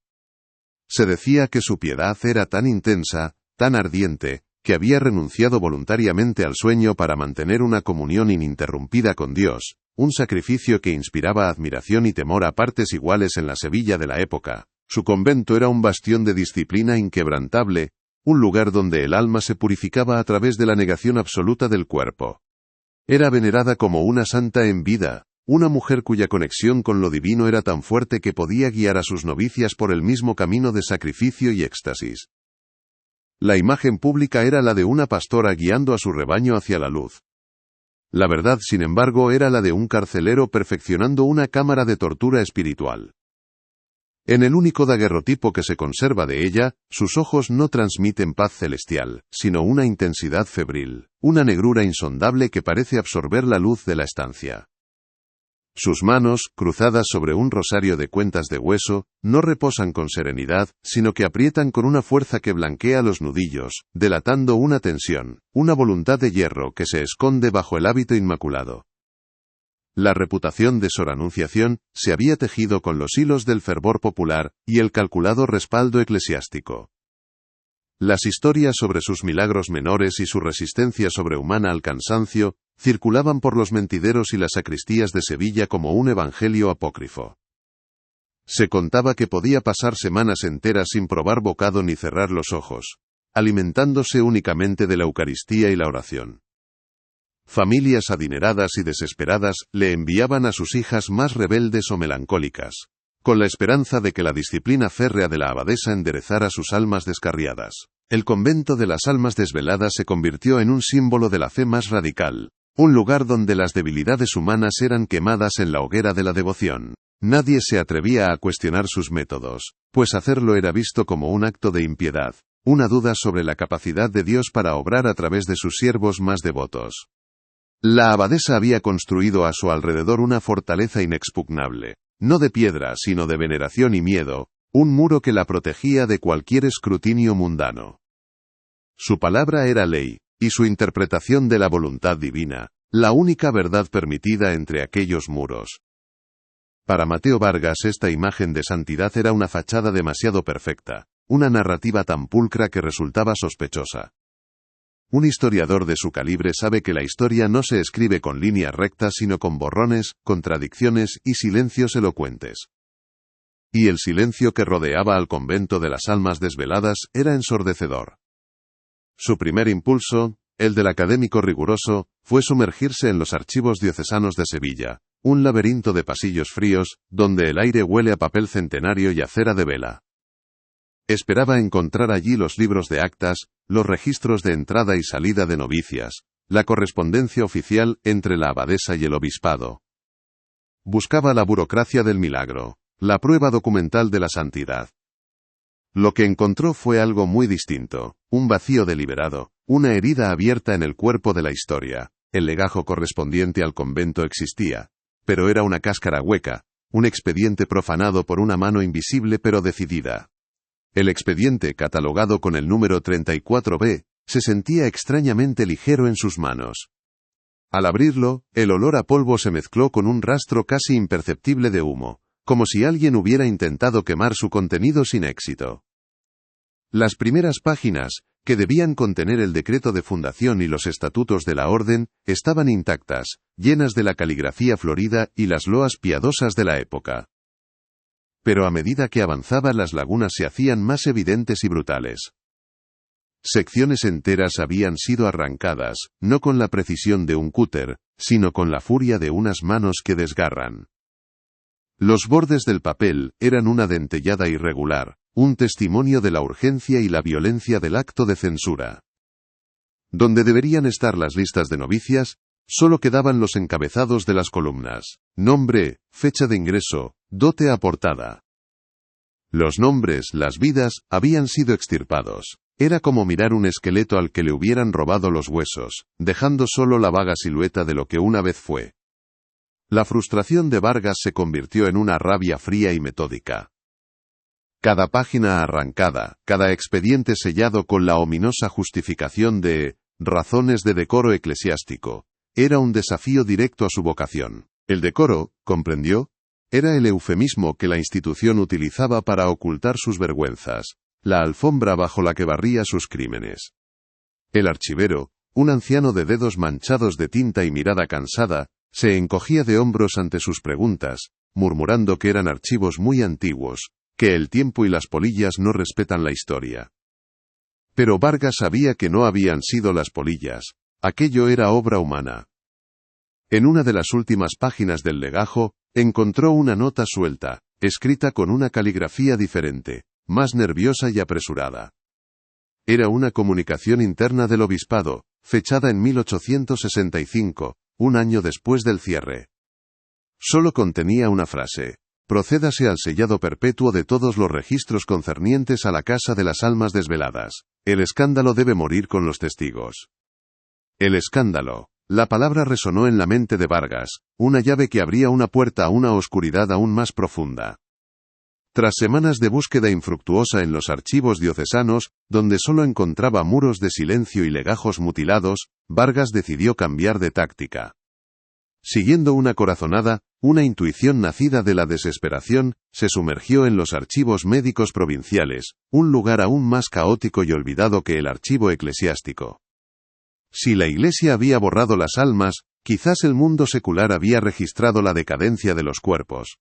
Se decía que su piedad era tan intensa, tan ardiente, que había renunciado voluntariamente al sueño para mantener una comunión ininterrumpida con Dios, un sacrificio que inspiraba admiración y temor a partes iguales en la Sevilla de la época. Su convento era un bastión de disciplina inquebrantable, un lugar donde el alma se purificaba a través de la negación absoluta del cuerpo. Era venerada como una santa en vida, una mujer cuya conexión con lo divino era tan fuerte que podía guiar a sus novicias por el mismo camino de sacrificio y éxtasis. La imagen pública era la de una pastora guiando a su rebaño hacia la luz. La verdad, sin embargo, era la de un carcelero perfeccionando una cámara de tortura espiritual. En el único daguerrotipo que se conserva de ella, sus ojos no transmiten paz celestial, sino una intensidad febril, una negrura insondable que parece absorber la luz de la estancia. Sus manos, cruzadas sobre un rosario de cuentas de hueso, no reposan con serenidad, sino que aprietan con una fuerza que blanquea los nudillos, delatando una tensión, una voluntad de hierro que se esconde bajo el hábito inmaculado. La reputación de Sor Anunciación se había tejido con los hilos del fervor popular y el calculado respaldo eclesiástico. Las historias sobre sus milagros menores y su resistencia sobrehumana al cansancio circulaban por los mentideros y las sacristías de Sevilla como un evangelio apócrifo. Se contaba que podía pasar semanas enteras sin probar bocado ni cerrar los ojos, alimentándose únicamente de la Eucaristía y la oración. Familias adineradas y desesperadas le enviaban a sus hijas más rebeldes o melancólicas, con la esperanza de que la disciplina férrea de la abadesa enderezara sus almas descarriadas. El convento de las almas desveladas se convirtió en un símbolo de la fe más radical, un lugar donde las debilidades humanas eran quemadas en la hoguera de la devoción. Nadie se atrevía a cuestionar sus métodos, pues hacerlo era visto como un acto de impiedad, una duda sobre la capacidad de Dios para obrar a través de sus siervos más devotos. La abadesa había construido a su alrededor una fortaleza inexpugnable, no de piedra sino de veneración y miedo, un muro que la protegía de cualquier escrutinio mundano. Su palabra era ley, y su interpretación de la voluntad divina, la única verdad permitida entre aquellos muros. Para Mateo Vargas esta imagen de santidad era una fachada demasiado perfecta, una narrativa tan pulcra que resultaba sospechosa. Un historiador de su calibre sabe que la historia no se escribe con líneas rectas sino con borrones, contradicciones y silencios elocuentes. Y el silencio que rodeaba al convento de las almas desveladas era ensordecedor. Su primer impulso, el del académico riguroso, fue sumergirse en los archivos diocesanos de Sevilla, un laberinto de pasillos fríos, donde el aire huele a papel centenario y a cera de vela. Esperaba encontrar allí los libros de actas, los registros de entrada y salida de novicias, la correspondencia oficial entre la abadesa y el obispado. Buscaba la burocracia del milagro, la prueba documental de la santidad. Lo que encontró fue algo muy distinto, un vacío deliberado, una herida abierta en el cuerpo de la historia. El legajo correspondiente al convento existía, pero era una cáscara hueca, un expediente profanado por una mano invisible pero decidida. El expediente, catalogado con el número 34B, se sentía extrañamente ligero en sus manos. Al abrirlo, el olor a polvo se mezcló con un rastro casi imperceptible de humo, como si alguien hubiera intentado quemar su contenido sin éxito. Las primeras páginas, que debían contener el decreto de fundación y los estatutos de la orden, estaban intactas, llenas de la caligrafía florida y las loas piadosas de la época. Pero a medida que avanzaba, las lagunas se hacían más evidentes y brutales. Secciones enteras habían sido arrancadas, no con la precisión de un cúter, sino con la furia de unas manos que desgarran. Los bordes del papel eran una dentellada irregular, un testimonio de la urgencia y la violencia del acto de censura. Donde deberían estar las listas de novicias, solo quedaban los encabezados de las columnas: nombre, fecha de ingreso, dote aportada. Los nombres, las vidas, habían sido extirpados. Era como mirar un esqueleto al que le hubieran robado los huesos, dejando solo la vaga silueta de lo que una vez fue. La frustración de Vargas se convirtió en una rabia fría y metódica. Cada página arrancada, cada expediente sellado con la ominosa justificación de razones de decoro eclesiástico, era un desafío directo a su vocación. El decoro, comprendió, era el eufemismo que la institución utilizaba para ocultar sus vergüenzas, la alfombra bajo la que barría sus crímenes. El archivero, un anciano de dedos manchados de tinta y mirada cansada, se encogía de hombros ante sus preguntas, murmurando que eran archivos muy antiguos, que el tiempo y las polillas no respetan la historia. Pero Vargas sabía que no habían sido las polillas, aquello era obra humana. En una de las últimas páginas del legajo, encontró una nota suelta, escrita con una caligrafía diferente, más nerviosa y apresurada. Era una comunicación interna del obispado, fechada en 1865, un año después del cierre. Solo contenía una frase: procédase al sellado perpetuo de todos los registros concernientes a la Casa de las Almas Desveladas. El escándalo debe morir con los testigos. El escándalo. La palabra resonó en la mente de Vargas, una llave que abría una puerta a una oscuridad aún más profunda. Tras semanas de búsqueda infructuosa en los archivos diocesanos, donde solo encontraba muros de silencio y legajos mutilados, Vargas decidió cambiar de táctica. Siguiendo una corazonada, una intuición nacida de la desesperación, se sumergió en los archivos médicos provinciales, un lugar aún más caótico y olvidado que el archivo eclesiástico. Si la Iglesia había borrado las almas, quizás el mundo secular había registrado la decadencia de los cuerpos.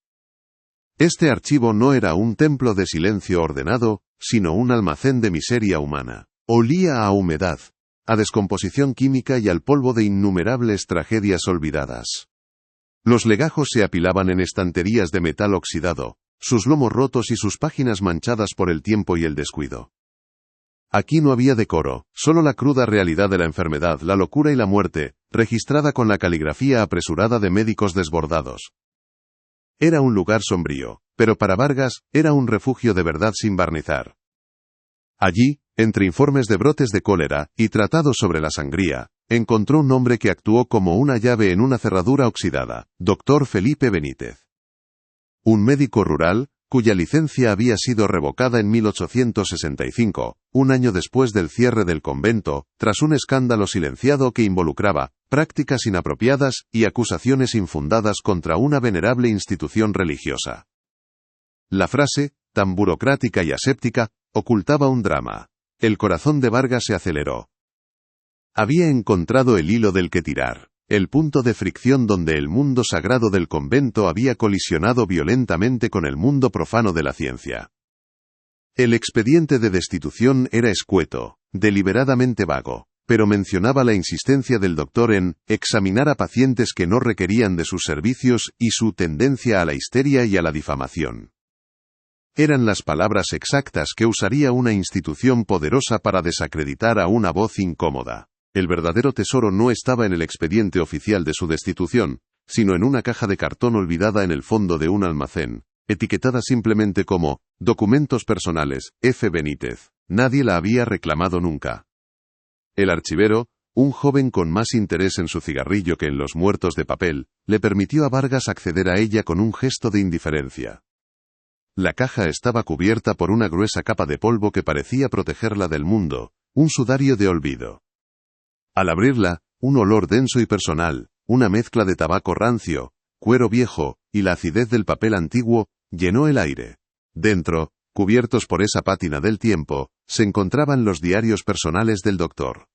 Este archivo no era un templo de silencio ordenado, sino un almacén de miseria humana. Olía a humedad, a descomposición química y al polvo de innumerables tragedias olvidadas. Los legajos se apilaban en estanterías de metal oxidado, sus lomos rotos y sus páginas manchadas por el tiempo y el descuido. Aquí no había decoro, solo la cruda realidad de la enfermedad, la locura y la muerte, registrada con la caligrafía apresurada de médicos desbordados. Era un lugar sombrío, pero para Vargas, era un refugio de verdad sin barnizar. Allí, entre informes de brotes de cólera, y tratados sobre la sangría, encontró un nombre que actuó como una llave en una cerradura oxidada: Dr. Felipe Benítez. Un médico rural, cuya licencia había sido revocada en 1865, un año después del cierre del convento, tras un escándalo silenciado que involucraba prácticas inapropiadas y acusaciones infundadas contra una venerable institución religiosa. La frase, tan burocrática y aséptica, ocultaba un drama. El corazón de Vargas se aceleró. Había encontrado el hilo del que tirar, el punto de fricción donde el mundo sagrado del convento había colisionado violentamente con el mundo profano de la ciencia. El expediente de destitución era escueto, deliberadamente vago, pero mencionaba la insistencia del doctor en examinar a pacientes que no requerían de sus servicios y su tendencia a la histeria y a la difamación. Eran las palabras exactas que usaría una institución poderosa para desacreditar a una voz incómoda. El verdadero tesoro no estaba en el expediente oficial de su destitución, sino en una caja de cartón olvidada en el fondo de un almacén, etiquetada simplemente como «Documentos personales, F. Benítez». Nadie la había reclamado nunca. El archivero, un joven con más interés en su cigarrillo que en los muertos de papel, le permitió a Vargas acceder a ella con un gesto de indiferencia. La caja estaba cubierta por una gruesa capa de polvo que parecía protegerla del mundo, un sudario de olvido. Al abrirla, un olor denso y personal, una mezcla de tabaco rancio, cuero viejo, y la acidez del papel antiguo, llenó el aire. Dentro, cubiertos por esa pátina del tiempo, se encontraban los diarios personales del doctor.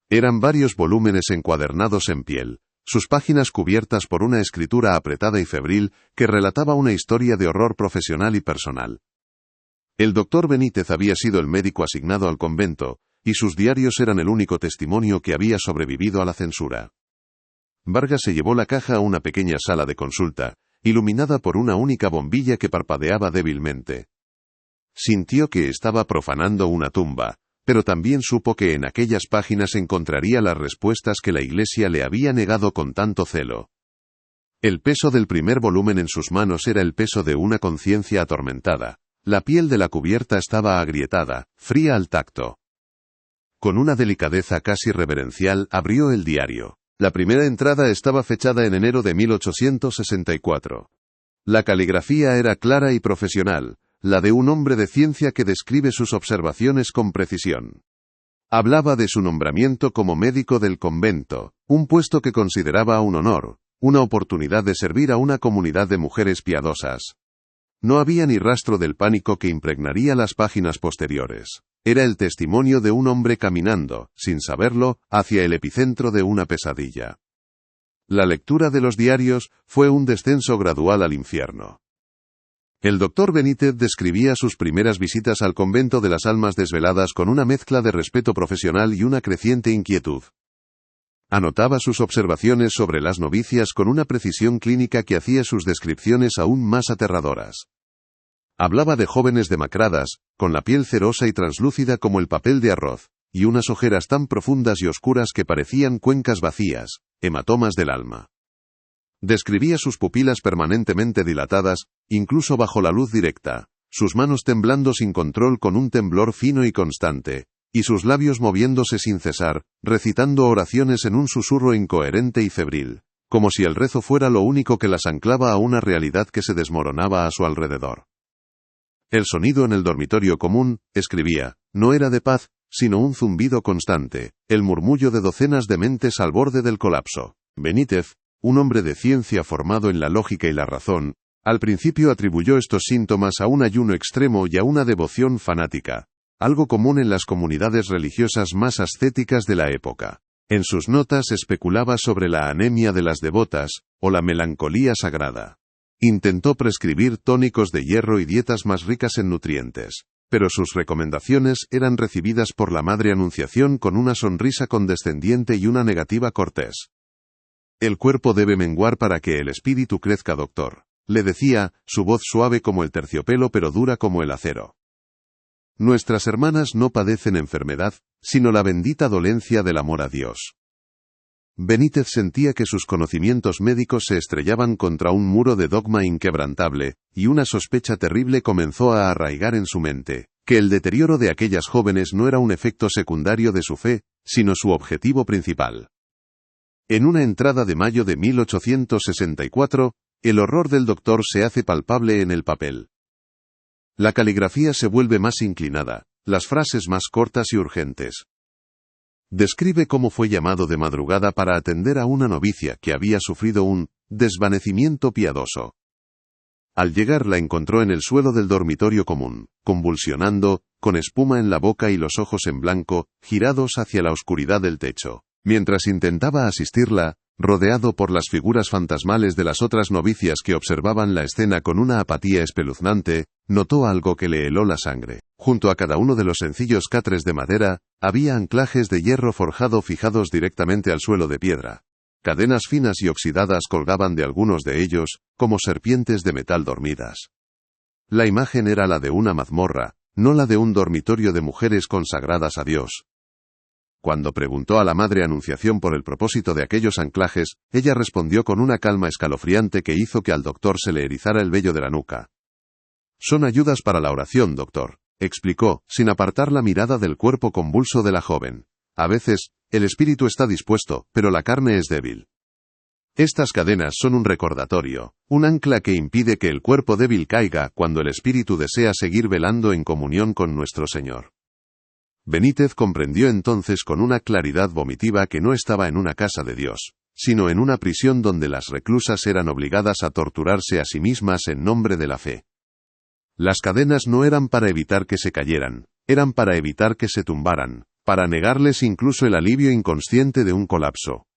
Eran varios volúmenes encuadernados en piel, sus páginas cubiertas por una escritura apretada y febril que relataba una historia de horror profesional y personal. El doctor Benítez había sido el médico asignado al convento, y sus diarios eran el único testimonio que había sobrevivido a la censura. Vargas se llevó la caja a una pequeña sala de consulta, iluminada por una única bombilla que parpadeaba débilmente. Sintió que estaba profanando una tumba, pero también supo que en aquellas páginas encontraría las respuestas que la Iglesia le había negado con tanto celo. El peso del primer volumen en sus manos era el peso de una conciencia atormentada. La piel de la cubierta estaba agrietada, fría al tacto. Con una delicadeza casi reverencial abrió el diario. La primera entrada estaba fechada en enero de 1864. La caligrafía era clara y profesional, la de un hombre de ciencia que describe sus observaciones con precisión. Hablaba de su nombramiento como médico del convento, un puesto que consideraba un honor, una oportunidad de servir a una comunidad de mujeres piadosas. No había ni rastro del pánico que impregnaría las páginas posteriores. Era el testimonio de un hombre caminando, sin saberlo, hacia el epicentro de una pesadilla. La lectura de los diarios fue un descenso gradual al infierno. El doctor Benítez describía sus primeras visitas al convento de las almas desveladas con una mezcla de respeto profesional y una creciente inquietud. Anotaba sus observaciones sobre las novicias con una precisión clínica que hacía sus descripciones aún más aterradoras. Hablaba de jóvenes demacradas, con la piel cerosa y translúcida como el papel de arroz, y unas ojeras tan profundas y oscuras que parecían cuencas vacías, hematomas del alma. Describía sus pupilas permanentemente dilatadas, incluso bajo la luz directa, sus manos temblando sin control con un temblor fino y constante, y sus labios moviéndose sin cesar, recitando oraciones en un susurro incoherente y febril, como si el rezo fuera lo único que las anclaba a una realidad que se desmoronaba a su alrededor. El sonido en el dormitorio común, escribía, no era de paz, sino un zumbido constante, el murmullo de docenas de mentes al borde del colapso. Benítez, un hombre de ciencia formado en la lógica y la razón, al principio atribuyó estos síntomas a un ayuno extremo y a una devoción fanática, algo común en las comunidades religiosas más ascéticas de la época. En sus notas especulaba sobre la anemia de las devotas, o la melancolía sagrada. Intentó prescribir tónicos de hierro y dietas más ricas en nutrientes, pero sus recomendaciones eran recibidas por la Madre Anunciación con una sonrisa condescendiente y una negativa cortés. El cuerpo debe menguar para que el espíritu crezca, doctor, le decía, su voz suave como el terciopelo pero dura como el acero. Nuestras hermanas no padecen enfermedad, sino la bendita dolencia del amor a Dios. Benítez sentía que sus conocimientos médicos se estrellaban contra un muro de dogma inquebrantable, y una sospecha terrible comenzó a arraigar en su mente, que el deterioro de aquellas jóvenes no era un efecto secundario de su fe, sino su objetivo principal. En una entrada de mayo de 1864, el horror del doctor se hace palpable en el papel. La caligrafía se vuelve más inclinada, las frases más cortas y urgentes. Describe cómo fue llamado de madrugada para atender a una novicia que había sufrido un desvanecimiento piadoso. Al llegar la encontró en el suelo del dormitorio común, convulsionando, con espuma en la boca y los ojos en blanco, girados hacia la oscuridad del techo. Mientras intentaba asistirla, rodeado por las figuras fantasmales de las otras novicias que observaban la escena con una apatía espeluznante, notó algo que le heló la sangre. Junto a cada uno de los sencillos catres de madera, había anclajes de hierro forjado fijados directamente al suelo de piedra. Cadenas finas y oxidadas colgaban de algunos de ellos, como serpientes de metal dormidas. La imagen era la de una mazmorra, no la de un dormitorio de mujeres consagradas a Dios. Cuando preguntó a la Madre Anunciación por el propósito de aquellos anclajes, ella respondió con una calma escalofriante que hizo que al doctor se le erizara el vello de la nuca. «Son ayudas para la oración, doctor», explicó, sin apartar la mirada del cuerpo convulso de la joven. «A veces, el espíritu está dispuesto, pero la carne es débil. Estas cadenas son un recordatorio, un ancla que impide que el cuerpo débil caiga cuando el espíritu desea seguir velando en comunión con nuestro Señor». Benítez comprendió entonces con una claridad vomitiva que no estaba en una casa de Dios, sino en una prisión donde las reclusas eran obligadas a torturarse a sí mismas en nombre de la fe. Las cadenas no eran para evitar que se cayeran, eran para evitar que se tumbaran, para negarles incluso el alivio inconsciente de un colapso.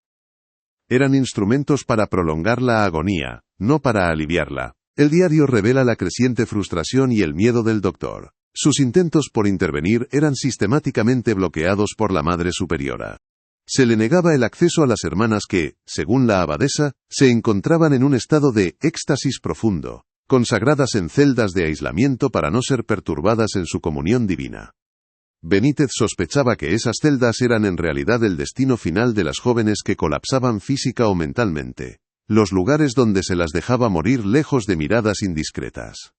Eran instrumentos para prolongar la agonía, no para aliviarla. El diario revela la creciente frustración y el miedo del doctor. Sus intentos por intervenir eran sistemáticamente bloqueados por la Madre Superiora. Se le negaba el acceso a las hermanas que, según la abadesa, se encontraban en un estado de éxtasis profundo, consagradas en celdas de aislamiento para no ser perturbadas en su comunión divina. Benítez sospechaba que esas celdas eran en realidad el destino final de las jóvenes que colapsaban física o mentalmente, los lugares donde se las dejaba morir lejos de miradas indiscretas.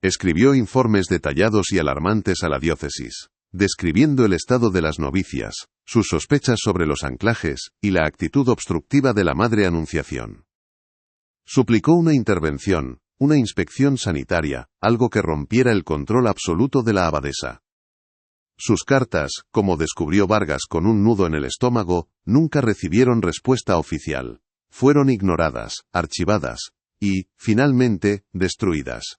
Escribió informes detallados y alarmantes a la diócesis, describiendo el estado de las novicias, sus sospechas sobre los anclajes, y la actitud obstructiva de la Madre Anunciación. Suplicó una intervención, una inspección sanitaria, algo que rompiera el control absoluto de la abadesa. Sus cartas, como descubrió Vargas con un nudo en el estómago, nunca recibieron respuesta oficial. Fueron ignoradas, archivadas, y, finalmente, destruidas.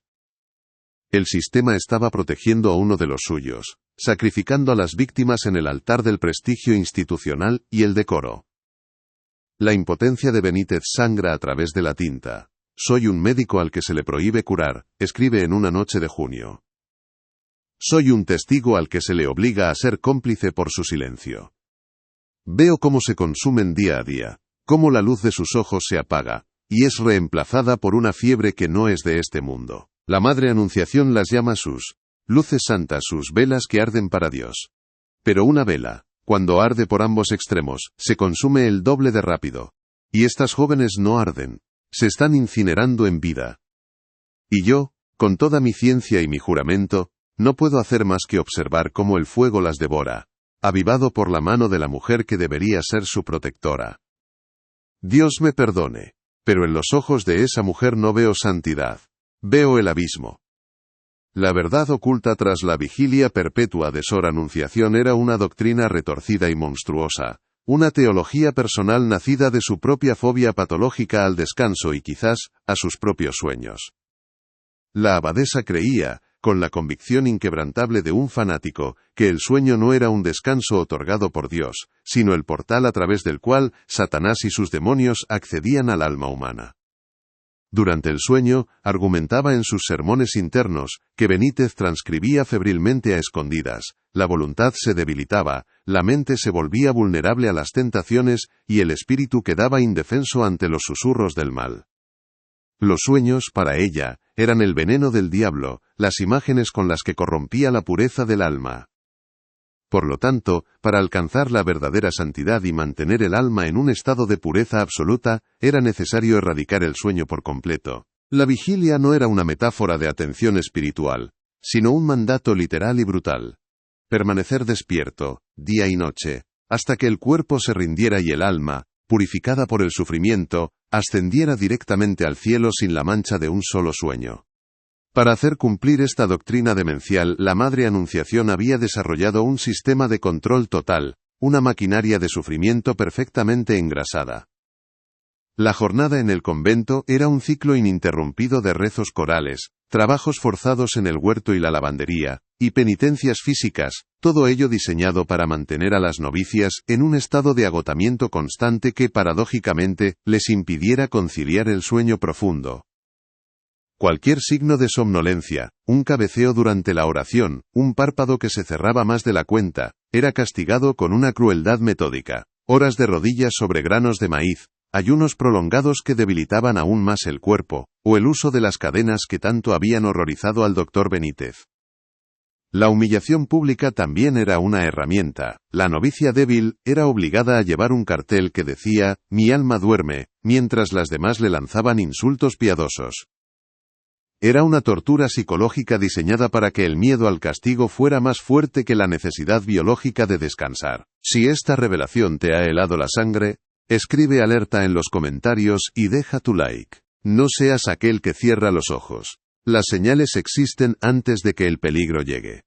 El sistema estaba protegiendo a uno de los suyos, sacrificando a las víctimas en el altar del prestigio institucional y el decoro. La impotencia de Benítez sangra a través de la tinta. «Soy un médico al que se le prohíbe curar», escribe en una noche de junio. «Soy un testigo al que se le obliga a ser cómplice por su silencio. Veo cómo se consumen día a día, cómo la luz de sus ojos se apaga, y es reemplazada por una fiebre que no es de este mundo. La Madre Anunciación las llama sus luces santas, sus velas que arden para Dios. Pero una vela, cuando arde por ambos extremos, se consume el doble de rápido. Y estas jóvenes no arden, se están incinerando en vida. Y yo, con toda mi ciencia y mi juramento, no puedo hacer más que observar cómo el fuego las devora, avivado por la mano de la mujer que debería ser su protectora. Dios me perdone, pero en los ojos de esa mujer no veo santidad. Veo el abismo». La verdad oculta tras la vigilia perpetua de Sor Anunciación era una doctrina retorcida y monstruosa, una teología personal nacida de su propia fobia patológica al descanso y quizás, a sus propios sueños. La abadesa creía, con la convicción inquebrantable de un fanático, que el sueño no era un descanso otorgado por Dios, sino el portal a través del cual Satanás y sus demonios accedían al alma humana. Durante el sueño, argumentaba en sus sermones internos, que Benítez transcribía febrilmente a escondidas, la voluntad se debilitaba, la mente se volvía vulnerable a las tentaciones y el espíritu quedaba indefenso ante los susurros del mal. Los sueños, para ella, eran el veneno del diablo, las imágenes con las que corrompía la pureza del alma. Por lo tanto, para alcanzar la verdadera santidad y mantener el alma en un estado de pureza absoluta, era necesario erradicar el sueño por completo. La vigilia no era una metáfora de atención espiritual, sino un mandato literal y brutal. Permanecer despierto, día y noche, hasta que el cuerpo se rindiera y el alma, purificada por el sufrimiento, ascendiera directamente al cielo sin la mancha de un solo sueño. Para hacer cumplir esta doctrina demencial, la Madre Anunciación había desarrollado un sistema de control total, una maquinaria de sufrimiento perfectamente engrasada. La jornada en el convento era un ciclo ininterrumpido de rezos corales, trabajos forzados en el huerto y la lavandería, y penitencias físicas, todo ello diseñado para mantener a las novicias en un estado de agotamiento constante que paradójicamente les impidiera conciliar el sueño profundo. Cualquier signo de somnolencia, un cabeceo durante la oración, un párpado que se cerraba más de la cuenta, era castigado con una crueldad metódica. Horas de rodillas sobre granos de maíz, ayunos prolongados que debilitaban aún más el cuerpo, o el uso de las cadenas que tanto habían horrorizado al doctor Benítez. La humillación pública también era una herramienta. La novicia débil era obligada a llevar un cartel que decía, «Mi alma duerme», mientras las demás le lanzaban insultos piadosos. Era una tortura psicológica diseñada para que el miedo al castigo fuera más fuerte que la necesidad biológica de descansar. Si esta revelación te ha helado la sangre, escribe alerta en los comentarios y deja tu like. No seas aquel que cierra los ojos. Las señales existen antes de que el peligro llegue.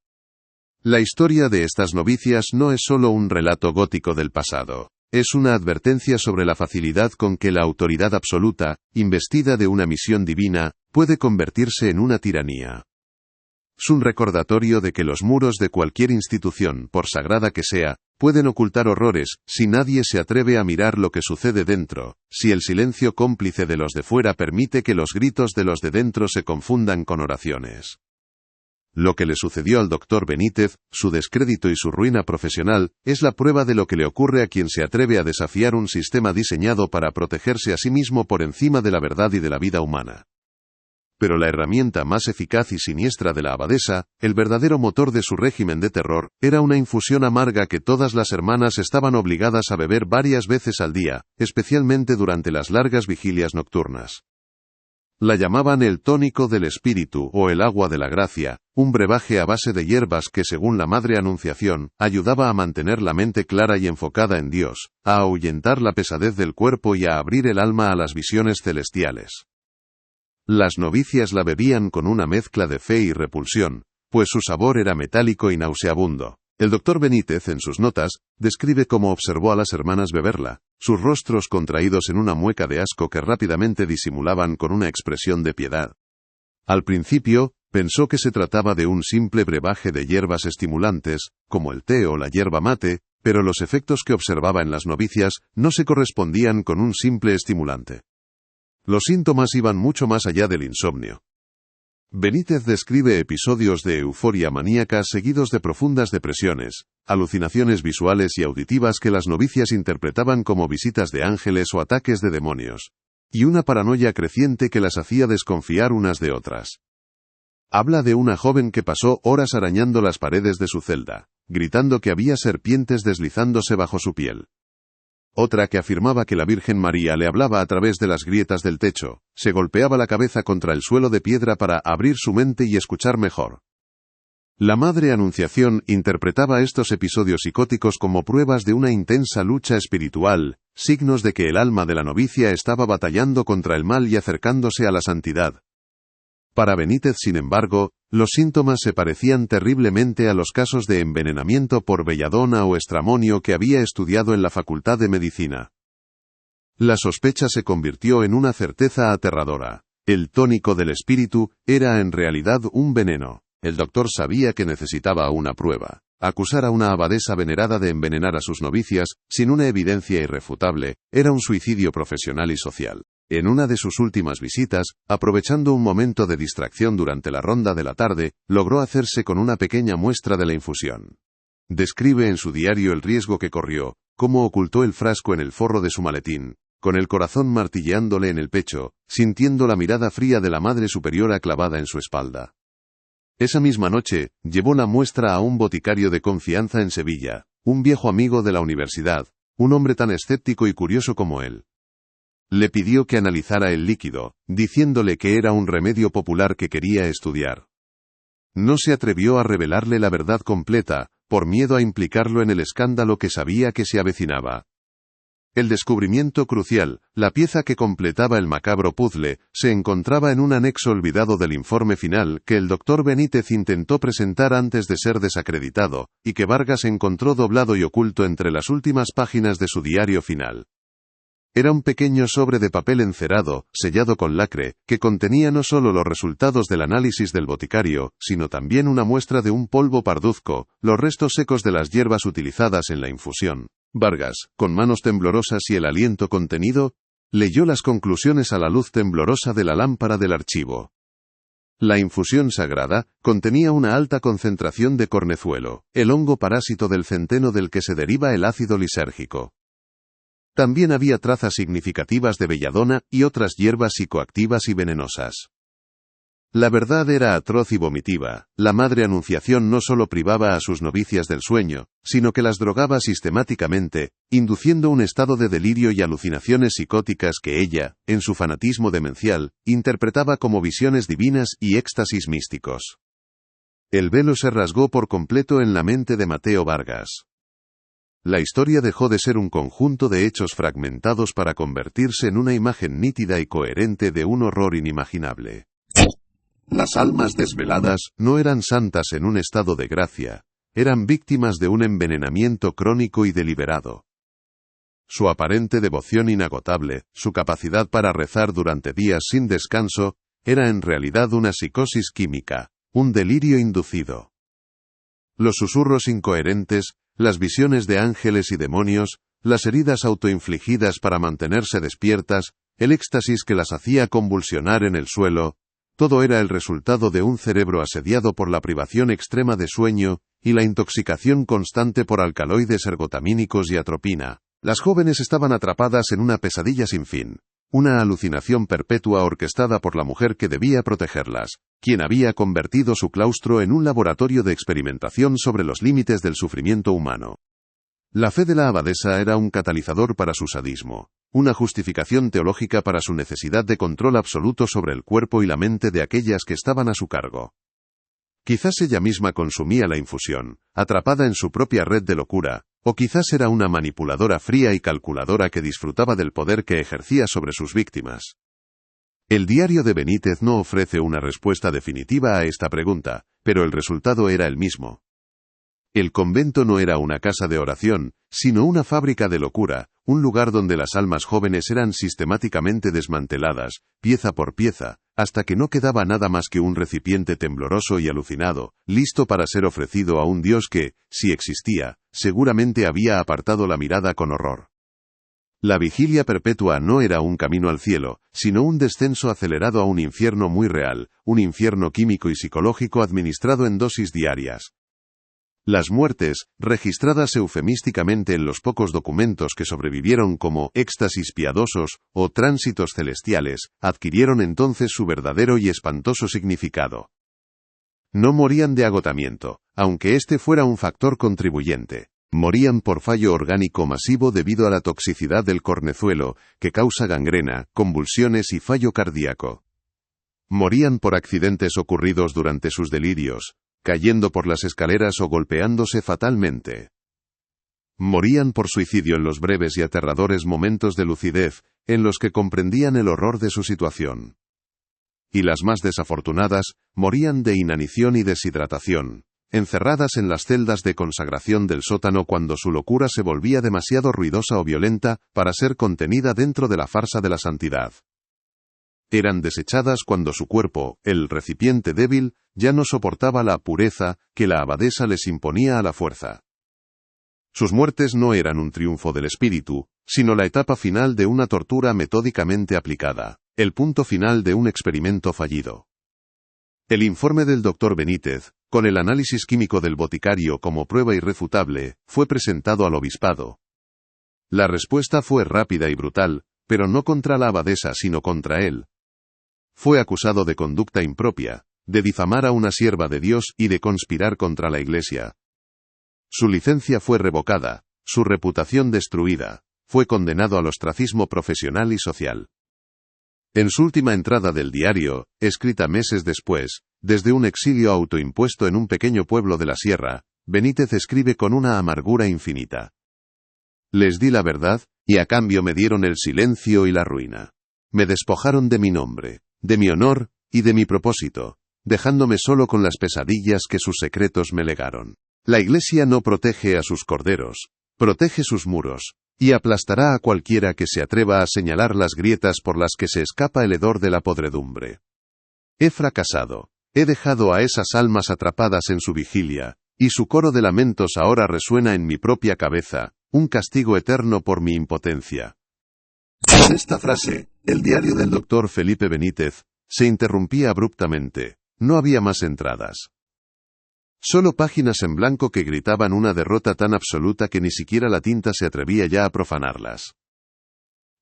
La historia de estas novicias no es solo un relato gótico del pasado. Es una advertencia sobre la facilidad con que la autoridad absoluta, investida de una misión divina, puede convertirse en una tiranía. Es un recordatorio de que los muros de cualquier institución, por sagrada que sea, pueden ocultar horrores, si nadie se atreve a mirar lo que sucede dentro, si el silencio cómplice de los de fuera permite que los gritos de los de dentro se confundan con oraciones. Lo que le sucedió al doctor Benítez, su descrédito y su ruina profesional, es la prueba de lo que le ocurre a quien se atreve a desafiar un sistema diseñado para protegerse a sí mismo por encima de la verdad y de la vida humana. Pero la herramienta más eficaz y siniestra de la abadesa, el verdadero motor de su régimen de terror, era una infusión amarga que todas las hermanas estaban obligadas a beber varias veces al día, especialmente durante las largas vigilias nocturnas. La llamaban el tónico del espíritu o el agua de la gracia, un brebaje a base de hierbas que, según la Madre Anunciación, ayudaba a mantener la mente clara y enfocada en Dios, a ahuyentar la pesadez del cuerpo y a abrir el alma a las visiones celestiales. Las novicias la bebían con una mezcla de fe y repulsión, pues su sabor era metálico y nauseabundo. El doctor Benítez, en sus notas, describe cómo observó a las hermanas beberla, sus rostros contraídos en una mueca de asco que rápidamente disimulaban con una expresión de piedad. Al principio, pensó que se trataba de un simple brebaje de hierbas estimulantes, como el té o la yerba mate, pero los efectos que observaba en las novicias no se correspondían con un simple estimulante. Los síntomas iban mucho más allá del insomnio. Benítez describe episodios de euforia maníaca seguidos de profundas depresiones, alucinaciones visuales y auditivas que las novicias interpretaban como visitas de ángeles o ataques de demonios, y una paranoia creciente que las hacía desconfiar unas de otras. Habla de una joven que pasó horas arañando las paredes de su celda, gritando que había serpientes deslizándose bajo su piel. Otra que afirmaba que la Virgen María le hablaba a través de las grietas del techo, se golpeaba la cabeza contra el suelo de piedra para abrir su mente y escuchar mejor. La Madre Anunciación interpretaba estos episodios psicóticos como pruebas de una intensa lucha espiritual, signos de que el alma de la novicia estaba batallando contra el mal y acercándose a la santidad. Para Benítez, sin embargo, los síntomas se parecían terriblemente a los casos de envenenamiento por belladona o estramonio que había estudiado en la Facultad de Medicina. La sospecha se convirtió en una certeza aterradora. El tónico del espíritu era en realidad un veneno. El doctor sabía que necesitaba una prueba. Acusar a una abadesa venerada de envenenar a sus novicias, sin una evidencia irrefutable, era un suicidio profesional y social. En una de sus últimas visitas, aprovechando un momento de distracción durante la ronda de la tarde, logró hacerse con una pequeña muestra de la infusión. Describe en su diario el riesgo que corrió, cómo ocultó el frasco en el forro de su maletín, con el corazón martilleándole en el pecho, sintiendo la mirada fría de la Madre Superiora clavada en su espalda. Esa misma noche, llevó la muestra a un boticario de confianza en Sevilla, un viejo amigo de la universidad, un hombre tan escéptico y curioso como él. Le pidió que analizara el líquido, diciéndole que era un remedio popular que quería estudiar. No se atrevió a revelarle la verdad completa, por miedo a implicarlo en el escándalo que sabía que se avecinaba. El descubrimiento crucial, la pieza que completaba el macabro puzzle, se encontraba en un anexo olvidado del informe final que el doctor Benítez intentó presentar antes de ser desacreditado, y que Vargas encontró doblado y oculto entre las últimas páginas de su diario final. Era un pequeño sobre de papel encerado, sellado con lacre, que contenía no solo los resultados del análisis del boticario, sino también una muestra de un polvo parduzco, los restos secos de las hierbas utilizadas en la infusión. Vargas, con manos temblorosas y el aliento contenido, leyó las conclusiones a la luz temblorosa de la lámpara del archivo. La infusión sagrada contenía una alta concentración de cornezuelo, el hongo parásito del centeno del que se deriva el ácido lisérgico. También había trazas significativas de belladona y otras hierbas psicoactivas y venenosas. La verdad era atroz y vomitiva. La Madre Anunciación no solo privaba a sus novicias del sueño, sino que las drogaba sistemáticamente, induciendo un estado de delirio y alucinaciones psicóticas que ella, en su fanatismo demencial, interpretaba como visiones divinas y éxtasis místicos. El velo se rasgó por completo en la mente de Mateo Vargas. La historia dejó de ser un conjunto de hechos fragmentados para convertirse en una imagen nítida y coherente de un horror inimaginable. Las almas desveladas no eran santas en un estado de gracia, eran víctimas de un envenenamiento crónico y deliberado. Su aparente devoción inagotable, su capacidad para rezar durante días sin descanso, era en realidad una psicosis química, un delirio inducido. Los susurros incoherentes, las visiones de ángeles y demonios, las heridas autoinfligidas para mantenerse despiertas, el éxtasis que las hacía convulsionar en el suelo, todo era el resultado de un cerebro asediado por la privación extrema de sueño y la intoxicación constante por alcaloides ergotamínicos y atropina. Las jóvenes estaban atrapadas en una pesadilla sin fin, una alucinación perpetua orquestada por la mujer que debía protegerlas, quien había convertido su claustro en un laboratorio de experimentación sobre los límites del sufrimiento humano. La fe de la abadesa era un catalizador para su sadismo, una justificación teológica para su necesidad de control absoluto sobre el cuerpo y la mente de aquellas que estaban a su cargo. Quizás ella misma consumía la infusión, atrapada en su propia red de locura, o quizás era una manipuladora fría y calculadora que disfrutaba del poder que ejercía sobre sus víctimas. El diario de Benítez no ofrece una respuesta definitiva a esta pregunta, pero el resultado era el mismo. El convento no era una casa de oración, sino una fábrica de locura, un lugar donde las almas jóvenes eran sistemáticamente desmanteladas, pieza por pieza, hasta que no quedaba nada más que un recipiente tembloroso y alucinado, listo para ser ofrecido a un Dios que, si existía, seguramente había apartado la mirada con horror. La vigilia perpetua no era un camino al cielo, sino un descenso acelerado a un infierno muy real, un infierno químico y psicológico administrado en dosis diarias. Las muertes, registradas eufemísticamente en los pocos documentos que sobrevivieron como éxtasis piadosos o tránsitos celestiales, adquirieron entonces su verdadero y espantoso significado. No morían de agotamiento, aunque este fuera un factor contribuyente. Morían por fallo orgánico masivo debido a la toxicidad del cornezuelo, que causa gangrena, convulsiones y fallo cardíaco. Morían por accidentes ocurridos durante sus delirios, cayendo por las escaleras o golpeándose fatalmente. Morían por suicidio en los breves y aterradores momentos de lucidez, en los que comprendían el horror de su situación. Y las más desafortunadas, morían de inanición y deshidratación, encerradas en las celdas de consagración del sótano cuando su locura se volvía demasiado ruidosa o violenta para ser contenida dentro de la farsa de la santidad. Eran desechadas cuando su cuerpo, el recipiente débil, ya no soportaba la pureza que la abadesa les imponía a la fuerza. Sus muertes no eran un triunfo del espíritu, sino la etapa final de una tortura metódicamente aplicada, el punto final de un experimento fallido. El informe del Dr. Benítez, con el análisis químico del boticario como prueba irrefutable, fue presentado al obispado. La respuesta fue rápida y brutal, pero no contra la abadesa sino contra él. Fue acusado de conducta impropia, de difamar a una sierva de Dios y de conspirar contra la Iglesia. Su licencia fue revocada, su reputación destruida, fue condenado al ostracismo profesional y social. En su última entrada del diario, escrita meses después, desde un exilio autoimpuesto en un pequeño pueblo de la sierra, Benítez escribe con una amargura infinita. Les di la verdad, y a cambio me dieron el silencio y la ruina. Me despojaron de mi nombre, de mi honor, y de mi propósito, dejándome solo con las pesadillas que sus secretos me legaron. La Iglesia no protege a sus corderos, protege sus muros, y aplastará a cualquiera que se atreva a señalar las grietas por las que se escapa el hedor de la podredumbre. He fracasado, he dejado a esas almas atrapadas en su vigilia, y su coro de lamentos ahora resuena en mi propia cabeza, un castigo eterno por mi impotencia. Con esta frase, el diario del Dr. Felipe Benítez se interrumpía abruptamente, no había más entradas. Solo páginas en blanco que gritaban una derrota tan absoluta que ni siquiera la tinta se atrevía ya a profanarlas.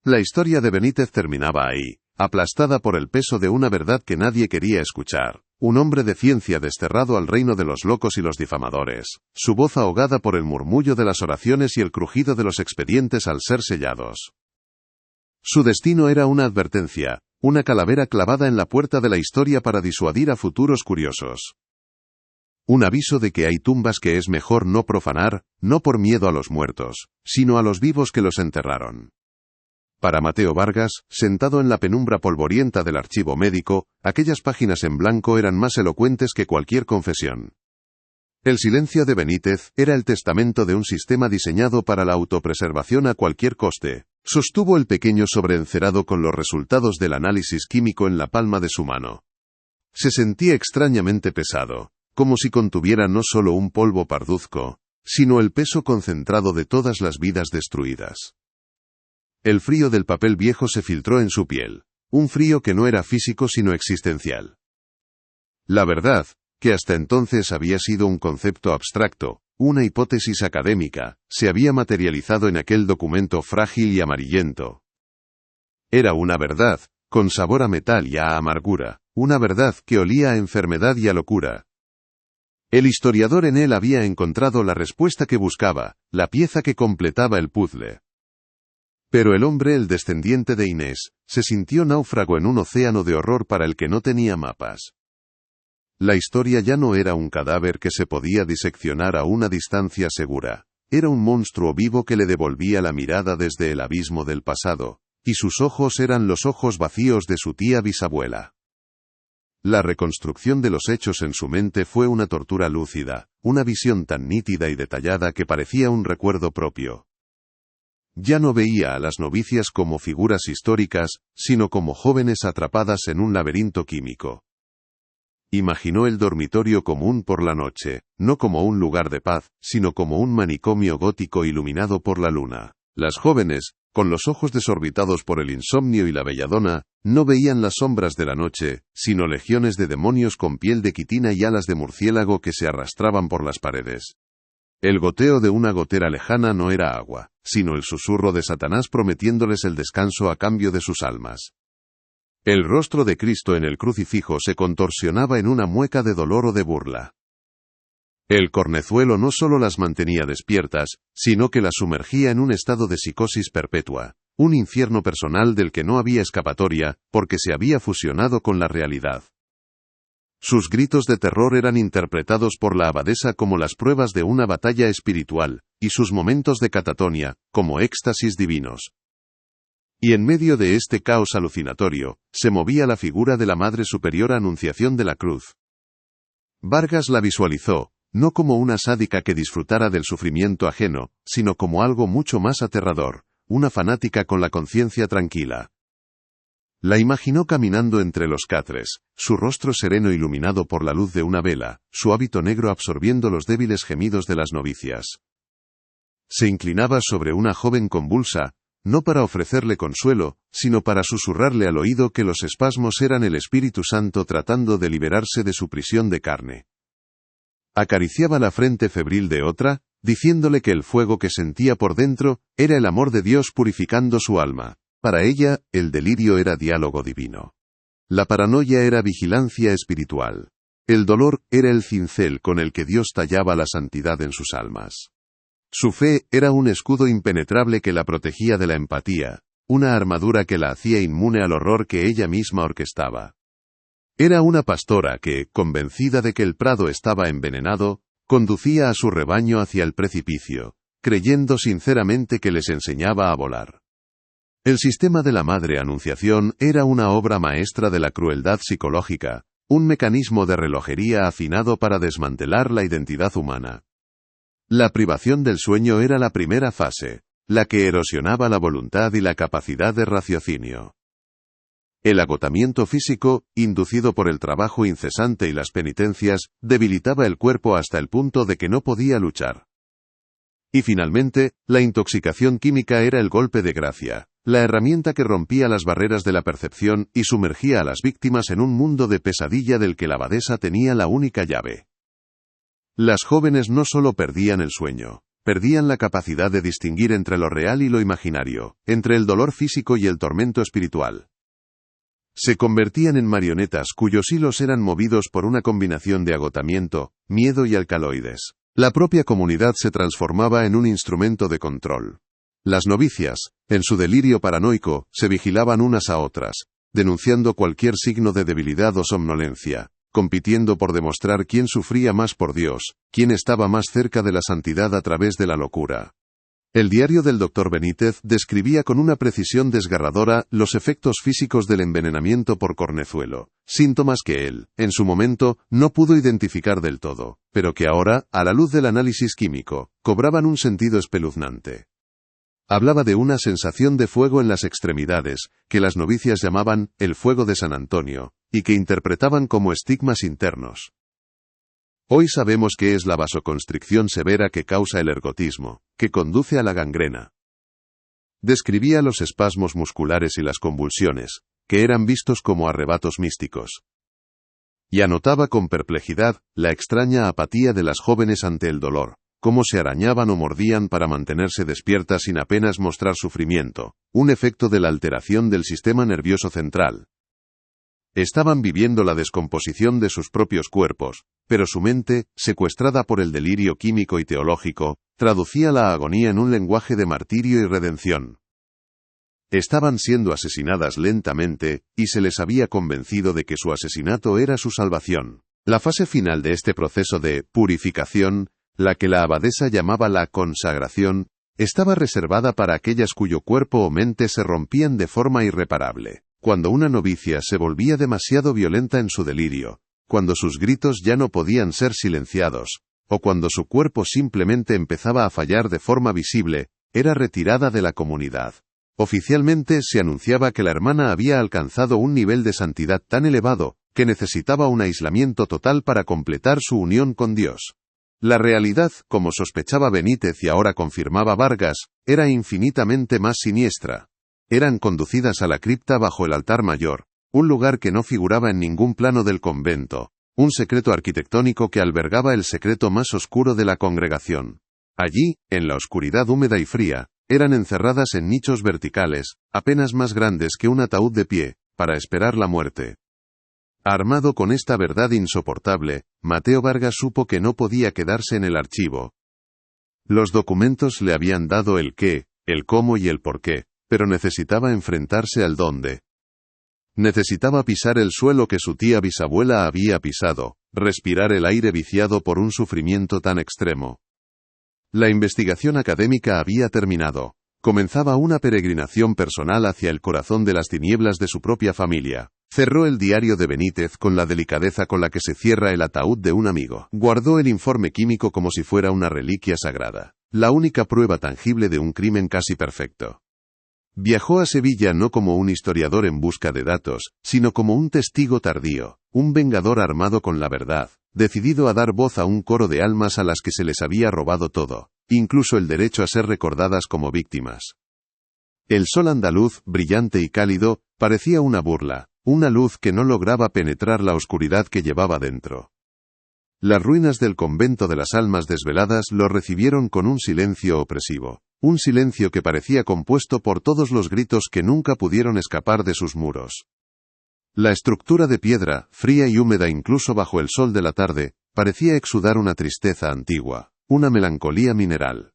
La historia de Benítez terminaba ahí, aplastada por el peso de una verdad que nadie quería escuchar. Un hombre de ciencia desterrado al reino de los locos y los difamadores, su voz ahogada por el murmullo de las oraciones y el crujido de los expedientes al ser sellados. Su destino era una advertencia, una calavera clavada en la puerta de la historia para disuadir a futuros curiosos. Un aviso de que hay tumbas que es mejor no profanar, no por miedo a los muertos, sino a los vivos que los enterraron. Para Mateo Vargas, sentado en la penumbra polvorienta del archivo médico, aquellas páginas en blanco eran más elocuentes que cualquier confesión. El silencio de Benítez era el testamento de un sistema diseñado para la autopreservación a cualquier coste, sostuvo el pequeño sobreencerado con los resultados del análisis químico en la palma de su mano. Se sentía extrañamente pesado, como si contuviera no solo un polvo parduzco, sino el peso concentrado de todas las vidas destruidas. El frío del papel viejo se filtró en su piel, un frío que no era físico sino existencial. La verdad, que hasta entonces había sido un concepto abstracto, una hipótesis académica, se había materializado en aquel documento frágil y amarillento. Era una verdad, con sabor a metal y a amargura, una verdad que olía a enfermedad y a locura. El historiador en él había encontrado la respuesta que buscaba, la pieza que completaba el puzzle. Pero el hombre, el descendiente de Inés, se sintió náufrago en un océano de horror para el que no tenía mapas. La historia ya no era un cadáver que se podía diseccionar a una distancia segura, era un monstruo vivo que le devolvía la mirada desde el abismo del pasado, y sus ojos eran los ojos vacíos de su tía bisabuela. La reconstrucción de los hechos en su mente fue una tortura lúcida, una visión tan nítida y detallada que parecía un recuerdo propio. Ya no veía a las novicias como figuras históricas, sino como jóvenes atrapadas en un laberinto químico. Imaginó el dormitorio común por la noche, no como un lugar de paz, sino como un manicomio gótico iluminado por la luna. Las jóvenes, con los ojos desorbitados por el insomnio y la belladona, no veían las sombras de la noche, sino legiones de demonios con piel de quitina y alas de murciélago que se arrastraban por las paredes. El goteo de una gotera lejana no era agua, sino el susurro de Satanás prometiéndoles el descanso a cambio de sus almas. El rostro de Cristo en el crucifijo se contorsionaba en una mueca de dolor o de burla. El cornezuelo no solo las mantenía despiertas, sino que las sumergía en un estado de psicosis perpetua, un infierno personal del que no había escapatoria, porque se había fusionado con la realidad. Sus gritos de terror eran interpretados por la abadesa como las pruebas de una batalla espiritual, y sus momentos de catatonia, como éxtasis divinos. Y en medio de este caos alucinatorio, se movía la figura de la Madre Superiora Anunciación de la Cruz. Vargas la visualizó, no como una sádica que disfrutara del sufrimiento ajeno, sino como algo mucho más aterrador, una fanática con la conciencia tranquila. La imaginó caminando entre los catres, su rostro sereno iluminado por la luz de una vela, su hábito negro absorbiendo los débiles gemidos de las novicias. Se inclinaba sobre una joven convulsa, no para ofrecerle consuelo, sino para susurrarle al oído que los espasmos eran el Espíritu Santo tratando de liberarse de su prisión de carne. Acariciaba la frente febril de otra, diciéndole que el fuego que sentía por dentro era el amor de Dios purificando su alma. Para ella, el delirio era diálogo divino. La paranoia era vigilancia espiritual. El dolor era el cincel con el que Dios tallaba la santidad en sus almas. Su fe era un escudo impenetrable que la protegía de la empatía, una armadura que la hacía inmune al horror que ella misma orquestaba. Era una pastora que, convencida de que el prado estaba envenenado, conducía a su rebaño hacia el precipicio, creyendo sinceramente que les enseñaba a volar. El sistema de la Madre Anunciación era una obra maestra de la crueldad psicológica, un mecanismo de relojería afinado para desmantelar la identidad humana. La privación del sueño era la primera fase, la que erosionaba la voluntad y la capacidad de raciocinio. El agotamiento físico, inducido por el trabajo incesante y las penitencias, debilitaba el cuerpo hasta el punto de que no podía luchar. Y finalmente, la intoxicación química era el golpe de gracia, la herramienta que rompía las barreras de la percepción y sumergía a las víctimas en un mundo de pesadilla del que la abadesa tenía la única llave. Las jóvenes no solo perdían el sueño, Perdían la capacidad de distinguir entre lo real y lo imaginario, entre el dolor físico y el tormento espiritual. Se convertían en marionetas cuyos hilos eran movidos por una combinación de agotamiento, miedo y alcaloides. La propia comunidad se transformaba en un instrumento de control. Las novicias, en su delirio paranoico, se vigilaban unas a otras, denunciando cualquier signo de debilidad o somnolencia, compitiendo por demostrar quién sufría más por Dios, quién estaba más cerca de la santidad a través de la locura. El diario del Dr. Benítez describía con una precisión desgarradora los efectos físicos del envenenamiento por cornezuelo, síntomas que él, en su momento, no pudo identificar del todo, pero que ahora, a la luz del análisis químico, cobraban un sentido espeluznante. Hablaba de una sensación de fuego en las extremidades, que las novicias llamaban el fuego de San Antonio, y que interpretaban como estigmas internos. Hoy sabemos qué es la vasoconstricción severa que causa el ergotismo, que conduce a la gangrena. Describía los espasmos musculares y las convulsiones, que eran vistos como arrebatos místicos. Y anotaba con perplejidad la extraña apatía de las jóvenes ante el dolor, cómo se arañaban o mordían para mantenerse despiertas sin apenas mostrar sufrimiento, un efecto de la alteración del sistema nervioso central. Estaban viviendo la descomposición de sus propios cuerpos, pero su mente, secuestrada por el delirio químico y teológico, traducía la agonía en un lenguaje de martirio y redención. Estaban siendo asesinadas lentamente, y se les había convencido de que su asesinato era su salvación. La fase final de este proceso de purificación, la que la abadesa llamaba la consagración, estaba reservada para aquellas cuyo cuerpo o mente se rompían de forma irreparable. Cuando una novicia se volvía demasiado violenta en su delirio, cuando sus gritos ya no podían ser silenciados, o cuando su cuerpo simplemente empezaba a fallar de forma visible, era retirada de la comunidad. Oficialmente se anunciaba que la hermana había alcanzado un nivel de santidad tan elevado, que necesitaba un aislamiento total para completar su unión con Dios. La realidad, como sospechaba Benítez y ahora confirmaba Vargas, era infinitamente más siniestra. Eran conducidas a la cripta bajo el altar mayor, un lugar que no figuraba en ningún plano del convento, un secreto arquitectónico que albergaba el secreto más oscuro de la congregación. Allí, en la oscuridad húmeda y fría, eran encerradas en nichos verticales, apenas más grandes que un ataúd de pie, para esperar la muerte. Armado con esta verdad insoportable, Mateo Vargas supo que no podía quedarse en el archivo. Los documentos le habían dado el qué, el cómo y el por qué, pero necesitaba enfrentarse al dónde. Necesitaba pisar el suelo que su tía bisabuela había pisado, respirar el aire viciado por un sufrimiento tan extremo. La investigación académica había terminado. Comenzaba una peregrinación personal hacia el corazón de las tinieblas de su propia familia. Cerró el diario de Benítez con la delicadeza con la que se cierra el ataúd de un amigo. Guardó el informe químico como si fuera una reliquia sagrada, la única prueba tangible de un crimen casi perfecto. Viajó a Sevilla no como un historiador en busca de datos, sino como un testigo tardío, un vengador armado con la verdad, decidido a dar voz a un coro de almas a las que se les había robado todo, incluso el derecho a ser recordadas como víctimas. El sol andaluz, brillante y cálido, parecía una burla, una luz que no lograba penetrar la oscuridad que llevaba dentro. Las ruinas del convento de las almas desveladas lo recibieron con un silencio opresivo, un silencio que parecía compuesto por todos los gritos que nunca pudieron escapar de sus muros. La estructura de piedra, fría y húmeda incluso bajo el sol de la tarde, parecía exudar una tristeza antigua, una melancolía mineral.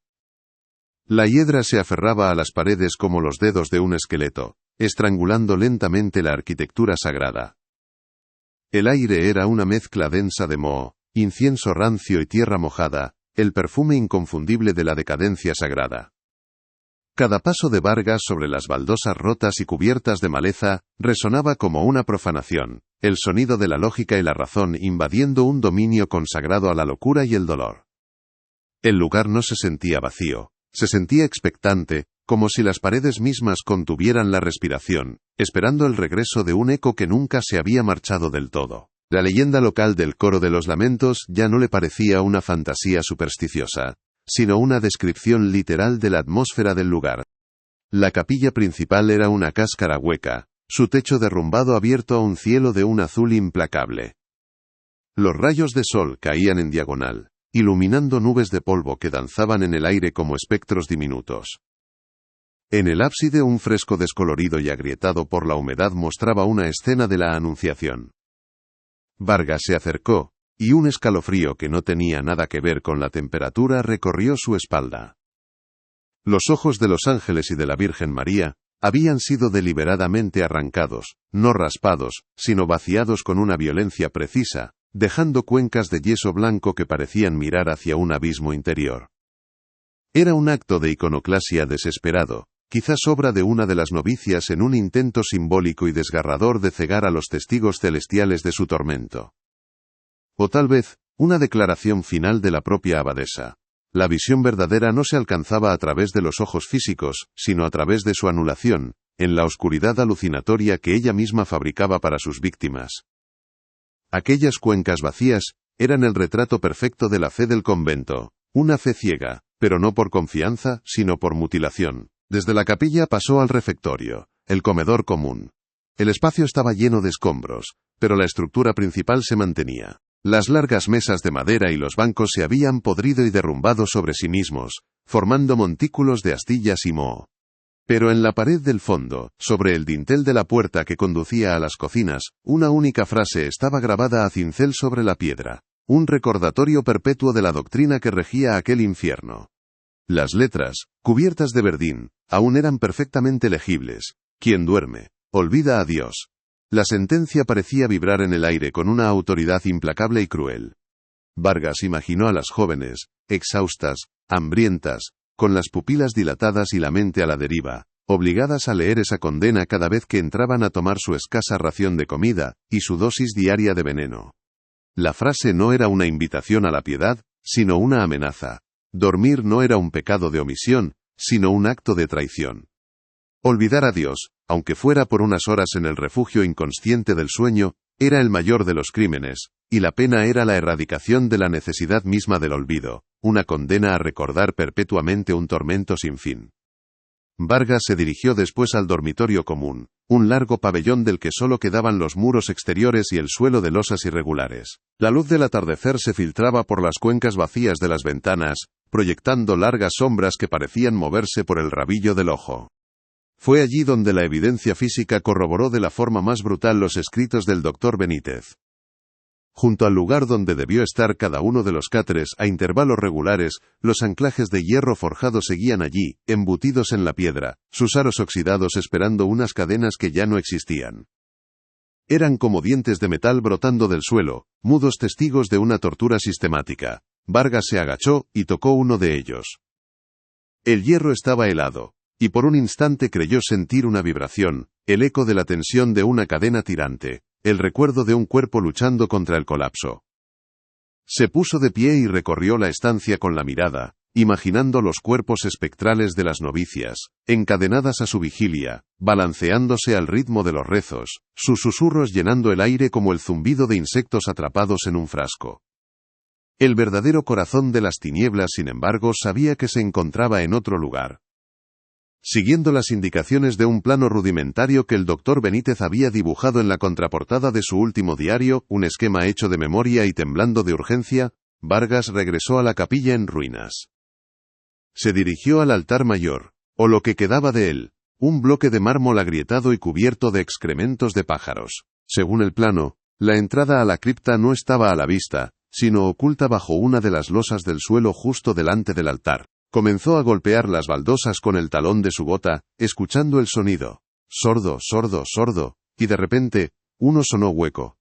La hiedra se aferraba a las paredes como los dedos de un esqueleto, estrangulando lentamente la arquitectura sagrada. El aire era una mezcla densa de moho, incienso rancio y tierra mojada, el perfume inconfundible de la decadencia sagrada. Cada paso de Vargas sobre las baldosas rotas y cubiertas de maleza resonaba como una profanación, el sonido de la lógica y la razón invadiendo un dominio consagrado a la locura y el dolor. El lugar no se sentía vacío, se sentía expectante, como si las paredes mismas contuvieran la respiración, esperando el regreso de un eco que nunca se había marchado del todo. La leyenda local del coro de los lamentos ya no le parecía una fantasía supersticiosa, sino una descripción literal de la atmósfera del lugar. La capilla principal era una cáscara hueca, su techo derrumbado abierto a un cielo de un azul implacable. Los rayos de sol caían en diagonal, iluminando nubes de polvo que danzaban en el aire como espectros diminutos. En el ábside un fresco descolorido y agrietado por la humedad mostraba una escena de la Anunciación. Vargas se acercó, y un escalofrío que no tenía nada que ver con la temperatura recorrió su espalda. Los ojos de los ángeles y de la Virgen María habían sido deliberadamente arrancados, no raspados, sino vaciados con una violencia precisa, dejando cuencas de yeso blanco que parecían mirar hacia un abismo interior. Era un acto de iconoclasia desesperado, quizás obra de una de las novicias en un intento simbólico y desgarrador de cegar a los testigos celestiales de su tormento. O tal vez, una declaración final de la propia abadesa. La visión verdadera no se alcanzaba a través de los ojos físicos, sino a través de su anulación, en la oscuridad alucinatoria que ella misma fabricaba para sus víctimas. Aquellas cuencas vacías eran el retrato perfecto de la fe del convento, una fe ciega, pero no por confianza, sino por mutilación. Desde la capilla pasó al refectorio, el comedor común. El espacio estaba lleno de escombros, pero la estructura principal se mantenía. Las largas mesas de madera y los bancos se habían podrido y derrumbado sobre sí mismos, formando montículos de astillas y moho. Pero en la pared del fondo, sobre el dintel de la puerta que conducía a las cocinas, una única frase estaba grabada a cincel sobre la piedra, un recordatorio perpetuo de la doctrina que regía aquel infierno. Las letras, cubiertas de verdín, aún eran perfectamente legibles. Quien duerme, olvida a Dios. La sentencia parecía vibrar en el aire con una autoridad implacable y cruel. Vargas imaginó a las jóvenes, exhaustas, hambrientas, con las pupilas dilatadas y la mente a la deriva, obligadas a leer esa condena cada vez que entraban a tomar su escasa ración de comida, y su dosis diaria de veneno. La frase no era una invitación a la piedad, sino una amenaza. Dormir no era un pecado de omisión, sino un acto de traición. Olvidar a Dios, aunque fuera por unas horas en el refugio inconsciente del sueño, era el mayor de los crímenes, y la pena era la erradicación de la necesidad misma del olvido, una condena a recordar perpetuamente un tormento sin fin. Vargas se dirigió después al dormitorio común, un largo pabellón del que solo quedaban los muros exteriores y el suelo de losas irregulares. La luz del atardecer se filtraba por las cuencas vacías de las ventanas, proyectando largas sombras que parecían moverse por el rabillo del ojo. Fue allí donde la evidencia física corroboró de la forma más brutal los escritos del doctor Benítez. Junto al lugar donde debió estar cada uno de los cáteres a intervalos regulares, los anclajes de hierro forjado seguían allí, embutidos en la piedra, sus aros oxidados esperando unas cadenas que ya no existían. Eran como dientes de metal brotando del suelo, mudos testigos de una tortura sistemática. Vargas se agachó y tocó uno de ellos. El hierro estaba helado, y por un instante creyó sentir una vibración, el eco de la tensión de una cadena tirante, el recuerdo de un cuerpo luchando contra el colapso. Se puso de pie y recorrió la estancia con la mirada, imaginando los cuerpos espectrales de las novicias, encadenadas a su vigilia, balanceándose al ritmo de los rezos, sus susurros llenando el aire como el zumbido de insectos atrapados en un frasco. El verdadero corazón de las tinieblas, sin embargo, sabía que se encontraba en otro lugar. Siguiendo las indicaciones de un plano rudimentario que el doctor Benítez había dibujado en la contraportada de su último diario, un esquema hecho de memoria y temblando de urgencia, Vargas regresó a la capilla en ruinas. Se dirigió al altar mayor, o lo que quedaba de él, un bloque de mármol agrietado y cubierto de excrementos de pájaros. Según el plano, la entrada a la cripta no estaba a la vista, sino oculta bajo una de las losas del suelo justo delante del altar. Comenzó a golpear las baldosas con el talón de su bota, escuchando el sonido. Sordo, sordo, sordo, y de repente, uno sonó hueco.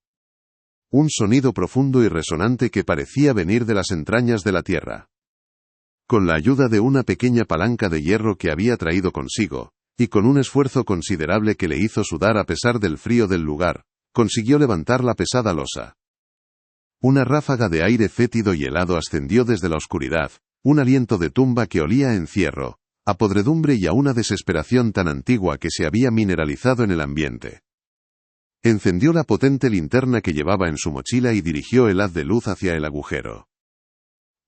Un sonido profundo y resonante que parecía venir de las entrañas de la tierra. Con la ayuda de una pequeña palanca de hierro que había traído consigo, y con un esfuerzo considerable que le hizo sudar a pesar del frío del lugar, consiguió levantar la pesada losa. Una ráfaga de aire fétido y helado ascendió desde la oscuridad, un aliento de tumba que olía a encierro, a podredumbre y a una desesperación tan antigua que se había mineralizado en el ambiente. Encendió la potente linterna que llevaba en su mochila y dirigió el haz de luz hacia el agujero.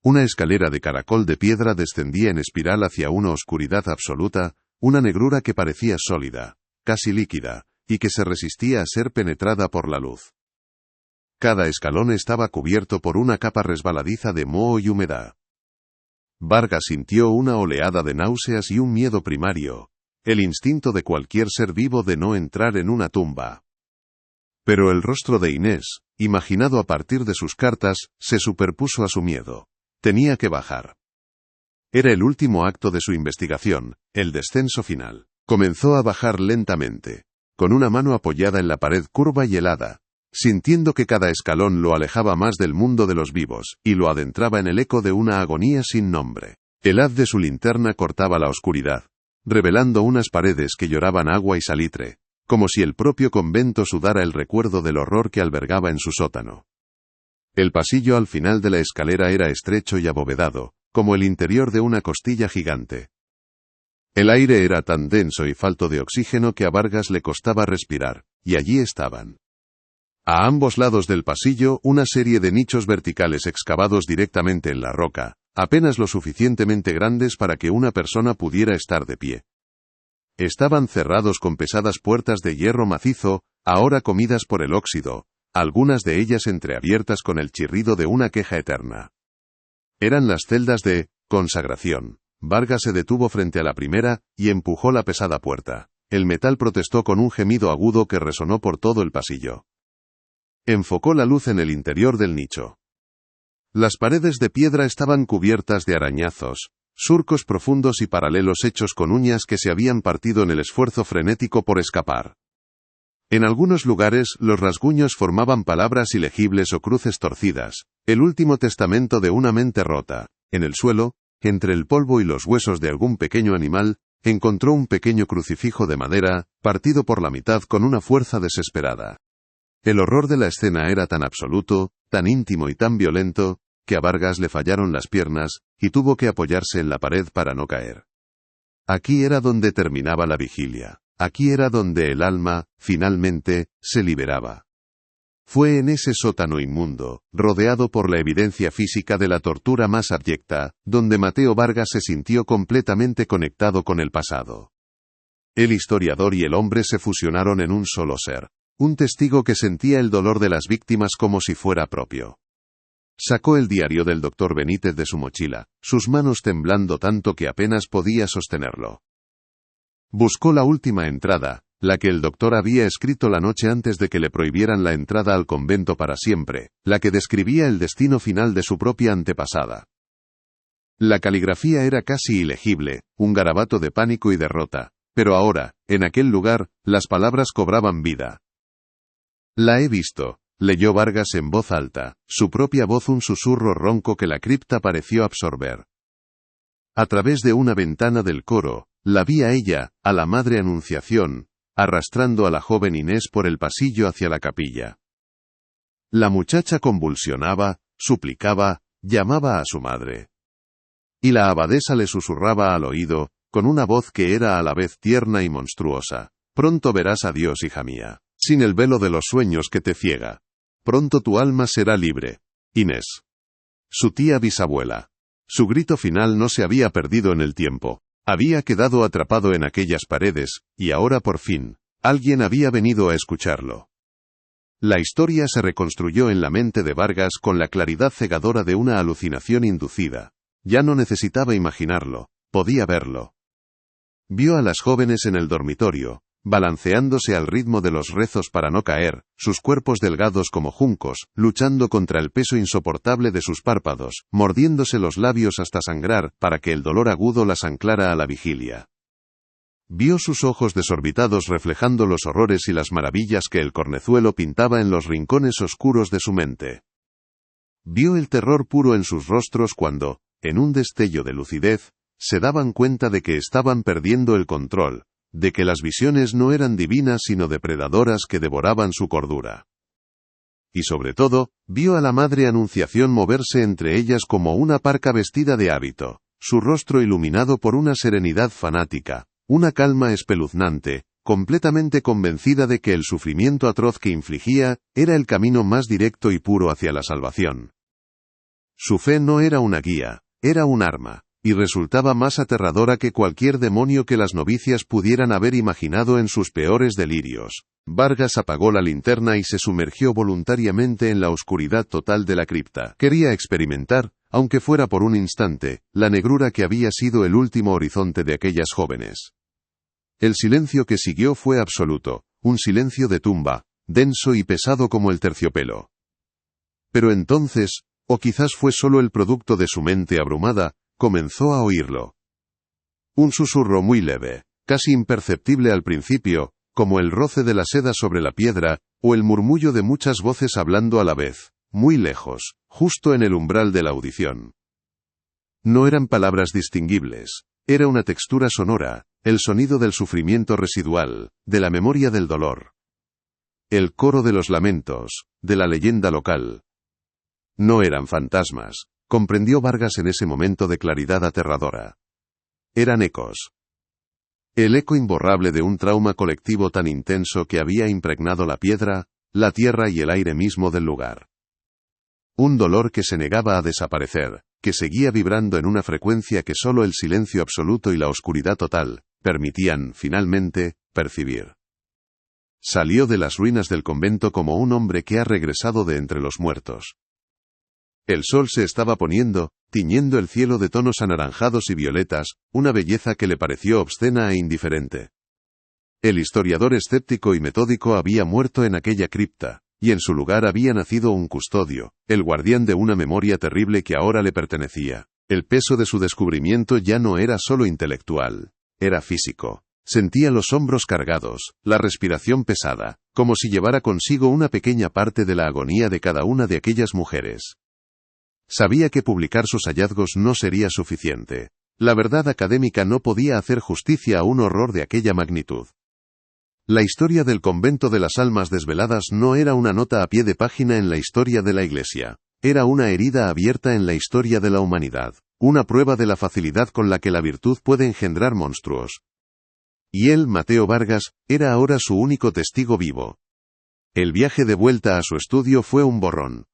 Una escalera de caracol de piedra descendía en espiral hacia una oscuridad absoluta, una negrura que parecía sólida, casi líquida, y que se resistía a ser penetrada por la luz. Cada escalón estaba cubierto por una capa resbaladiza de moho y humedad. Vargas sintió una oleada de náuseas y un miedo primario, el instinto de cualquier ser vivo de no entrar en una tumba. Pero el rostro de Inés, imaginado a partir de sus cartas, se superpuso a su miedo. Tenía que bajar. Era el último acto de su investigación, el descenso final. Comenzó a bajar lentamente, con una mano apoyada en la pared curva y helada, sintiendo que cada escalón lo alejaba más del mundo de los vivos, y lo adentraba en el eco de una agonía sin nombre. El haz de su linterna cortaba la oscuridad, revelando unas paredes que lloraban agua y salitre, como si el propio convento sudara el recuerdo del horror que albergaba en su sótano. El pasillo al final de la escalera era estrecho y abovedado, como el interior de una costilla gigante. El aire era tan denso y falto de oxígeno que a Vargas le costaba respirar, y allí estaban. A ambos lados del pasillo, una serie de nichos verticales excavados directamente en la roca, apenas lo suficientemente grandes para que una persona pudiera estar de pie. Estaban cerrados con pesadas puertas de hierro macizo, ahora comidas por el óxido, algunas de ellas entreabiertas con el chirrido de una queja eterna. Eran las celdas de consagración. Vargas se detuvo frente a la primera, y empujó la pesada puerta. El metal protestó con un gemido agudo que resonó por todo el pasillo. Enfocó la luz en el interior del nicho. Las paredes de piedra estaban cubiertas de arañazos, surcos profundos y paralelos hechos con uñas que se habían partido en el esfuerzo frenético por escapar. En algunos lugares, los rasguños formaban palabras ilegibles o cruces torcidas, el último testamento de una mente rota. En el suelo, entre el polvo y los huesos de algún pequeño animal, encontró un pequeño crucifijo de madera, partido por la mitad con una fuerza desesperada. El horror de la escena era tan absoluto, tan íntimo y tan violento, que a Vargas le fallaron las piernas, y tuvo que apoyarse en la pared para no caer. Aquí era donde terminaba la vigilia. Aquí era donde el alma, finalmente, se liberaba. Fue en ese sótano inmundo, rodeado por la evidencia física de la tortura más abyecta, donde Mateo Vargas se sintió completamente conectado con el pasado. El historiador y el hombre se fusionaron en un solo ser, un testigo que sentía el dolor de las víctimas como si fuera propio. Sacó el diario del doctor Benítez de su mochila, sus manos temblando tanto que apenas podía sostenerlo. Buscó la última entrada, la que el doctor había escrito la noche antes de que le prohibieran la entrada al convento para siempre, la que describía el destino final de su propia antepasada. La caligrafía era casi ilegible, un garabato de pánico y derrota, pero ahora, en aquel lugar, las palabras cobraban vida. La he visto, leyó Vargas en voz alta, su propia voz un susurro ronco que la cripta pareció absorber. A través de una ventana del coro, la vi a ella, a la Madre Anunciación, arrastrando a la joven Inés por el pasillo hacia la capilla. La muchacha convulsionaba, suplicaba, llamaba a su madre. Y la abadesa le susurraba al oído, con una voz que era a la vez tierna y monstruosa: pronto verás a Dios, hija mía, sin el velo de los sueños que te ciega. Pronto tu alma será libre. Inés. Su tía bisabuela. Su grito final no se había perdido en el tiempo. Había quedado atrapado en aquellas paredes, y ahora por fin, alguien había venido a escucharlo. La historia se reconstruyó en la mente de Vargas con la claridad cegadora de una alucinación inducida. Ya no necesitaba imaginarlo, podía verlo. Vio a las jóvenes en el dormitorio, balanceándose al ritmo de los rezos para no caer, sus cuerpos delgados como juncos, luchando contra el peso insoportable de sus párpados, mordiéndose los labios hasta sangrar, para que el dolor agudo las anclara a la vigilia. Vio sus ojos desorbitados reflejando los horrores y las maravillas que el cornezuelo pintaba en los rincones oscuros de su mente. Vio el terror puro en sus rostros cuando, en un destello de lucidez, se daban cuenta de que estaban perdiendo el control, de que las visiones no eran divinas sino depredadoras que devoraban su cordura. Y sobre todo, vio a la Madre Anunciación moverse entre ellas como una parca vestida de hábito, su rostro iluminado por una serenidad fanática, una calma espeluznante, completamente convencida de que el sufrimiento atroz que infligía era el camino más directo y puro hacia la salvación. Su fe no era una guía, era un arma, y resultaba más aterradora que cualquier demonio que las novicias pudieran haber imaginado en sus peores delirios. Vargas apagó la linterna y se sumergió voluntariamente en la oscuridad total de la cripta. Quería experimentar, aunque fuera por un instante, la negrura que había sido el último horizonte de aquellas jóvenes. El silencio que siguió fue absoluto, un silencio de tumba, denso y pesado como el terciopelo. Pero entonces, o quizás fue solo el producto de su mente abrumada, comenzó a oírlo. Un susurro muy leve, casi imperceptible al principio, como el roce de la seda sobre la piedra, o el murmullo de muchas voces hablando a la vez, muy lejos, justo en el umbral de la audición. No eran palabras distinguibles, era una textura sonora, el sonido del sufrimiento residual, de la memoria del dolor. El coro de los lamentos, de la leyenda local. No eran fantasmas, comprendió Vargas en ese momento de claridad aterradora. Eran ecos. El eco imborrable de un trauma colectivo tan intenso que había impregnado la piedra, la tierra y el aire mismo del lugar. Un dolor que se negaba a desaparecer, que seguía vibrando en una frecuencia que solo el silencio absoluto y la oscuridad total permitían, finalmente, percibir. Salió de las ruinas del convento como un hombre que ha regresado de entre los muertos. El sol se estaba poniendo, tiñendo el cielo de tonos anaranjados y violetas, una belleza que le pareció obscena e indiferente. El historiador escéptico y metódico había muerto en aquella cripta, y en su lugar había nacido un custodio, el guardián de una memoria terrible que ahora le pertenecía. El peso de su descubrimiento ya no era solo intelectual, era físico. Sentía los hombros cargados, la respiración pesada, como si llevara consigo una pequeña parte de la agonía de cada una de aquellas mujeres. Sabía que publicar sus hallazgos no sería suficiente. La verdad académica no podía hacer justicia a un horror de aquella magnitud. La historia del convento de las almas desveladas no era una nota a pie de página en la historia de la Iglesia. Era una herida abierta en la historia de la humanidad, una prueba de la facilidad con la que la virtud puede engendrar monstruos. Y él, Mateo Vargas, era ahora su único testigo vivo. El viaje de vuelta a su estudio fue un borrón.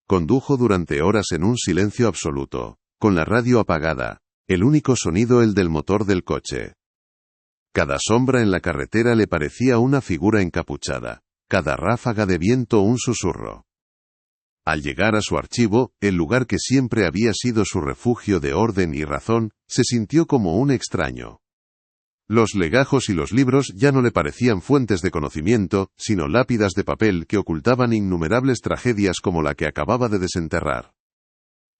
Condujo durante horas en un silencio absoluto, con la radio apagada, el único sonido el del motor del coche. Cada sombra en la carretera le parecía una figura encapuchada, cada ráfaga de viento un susurro. Al llegar a su archivo, el lugar que siempre había sido su refugio de orden y razón, se sintió como un extraño. Los legajos y los libros ya no le parecían fuentes de conocimiento, sino lápidas de papel que ocultaban innumerables tragedias como la que acababa de desenterrar.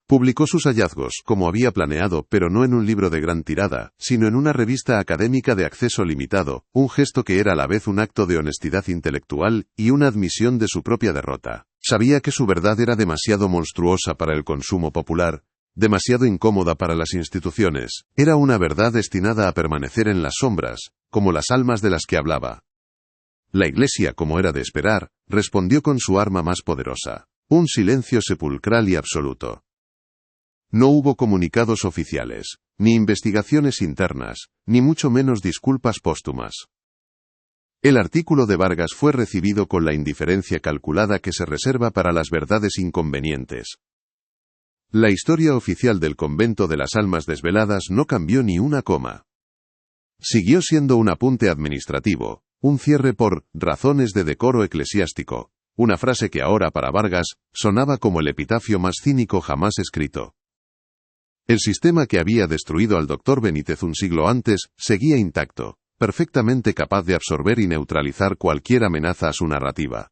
Publicó sus hallazgos, como había planeado, pero no en un libro de gran tirada, sino en una revista académica de acceso limitado, un gesto que era a la vez un acto de honestidad intelectual y una admisión de su propia derrota. Sabía que su verdad era demasiado monstruosa para el consumo popular, demasiado incómoda para las instituciones. Era una verdad destinada a permanecer en las sombras, como las almas de las que hablaba. La Iglesia, como era de esperar, respondió con su arma más poderosa, un silencio sepulcral y absoluto. No hubo comunicados oficiales, ni investigaciones internas, ni mucho menos disculpas póstumas. El artículo de Vargas fue recibido con la indiferencia calculada que se reserva para las verdades inconvenientes. La historia oficial del convento de las almas desveladas no cambió ni una coma. Siguió siendo un apunte administrativo, un cierre por razones de decoro eclesiástico, una frase que ahora para Vargas sonaba como el epitafio más cínico jamás escrito. El sistema que había destruido al doctor Benítez un siglo antes seguía intacto, perfectamente capaz de absorber y neutralizar cualquier amenaza a su narrativa.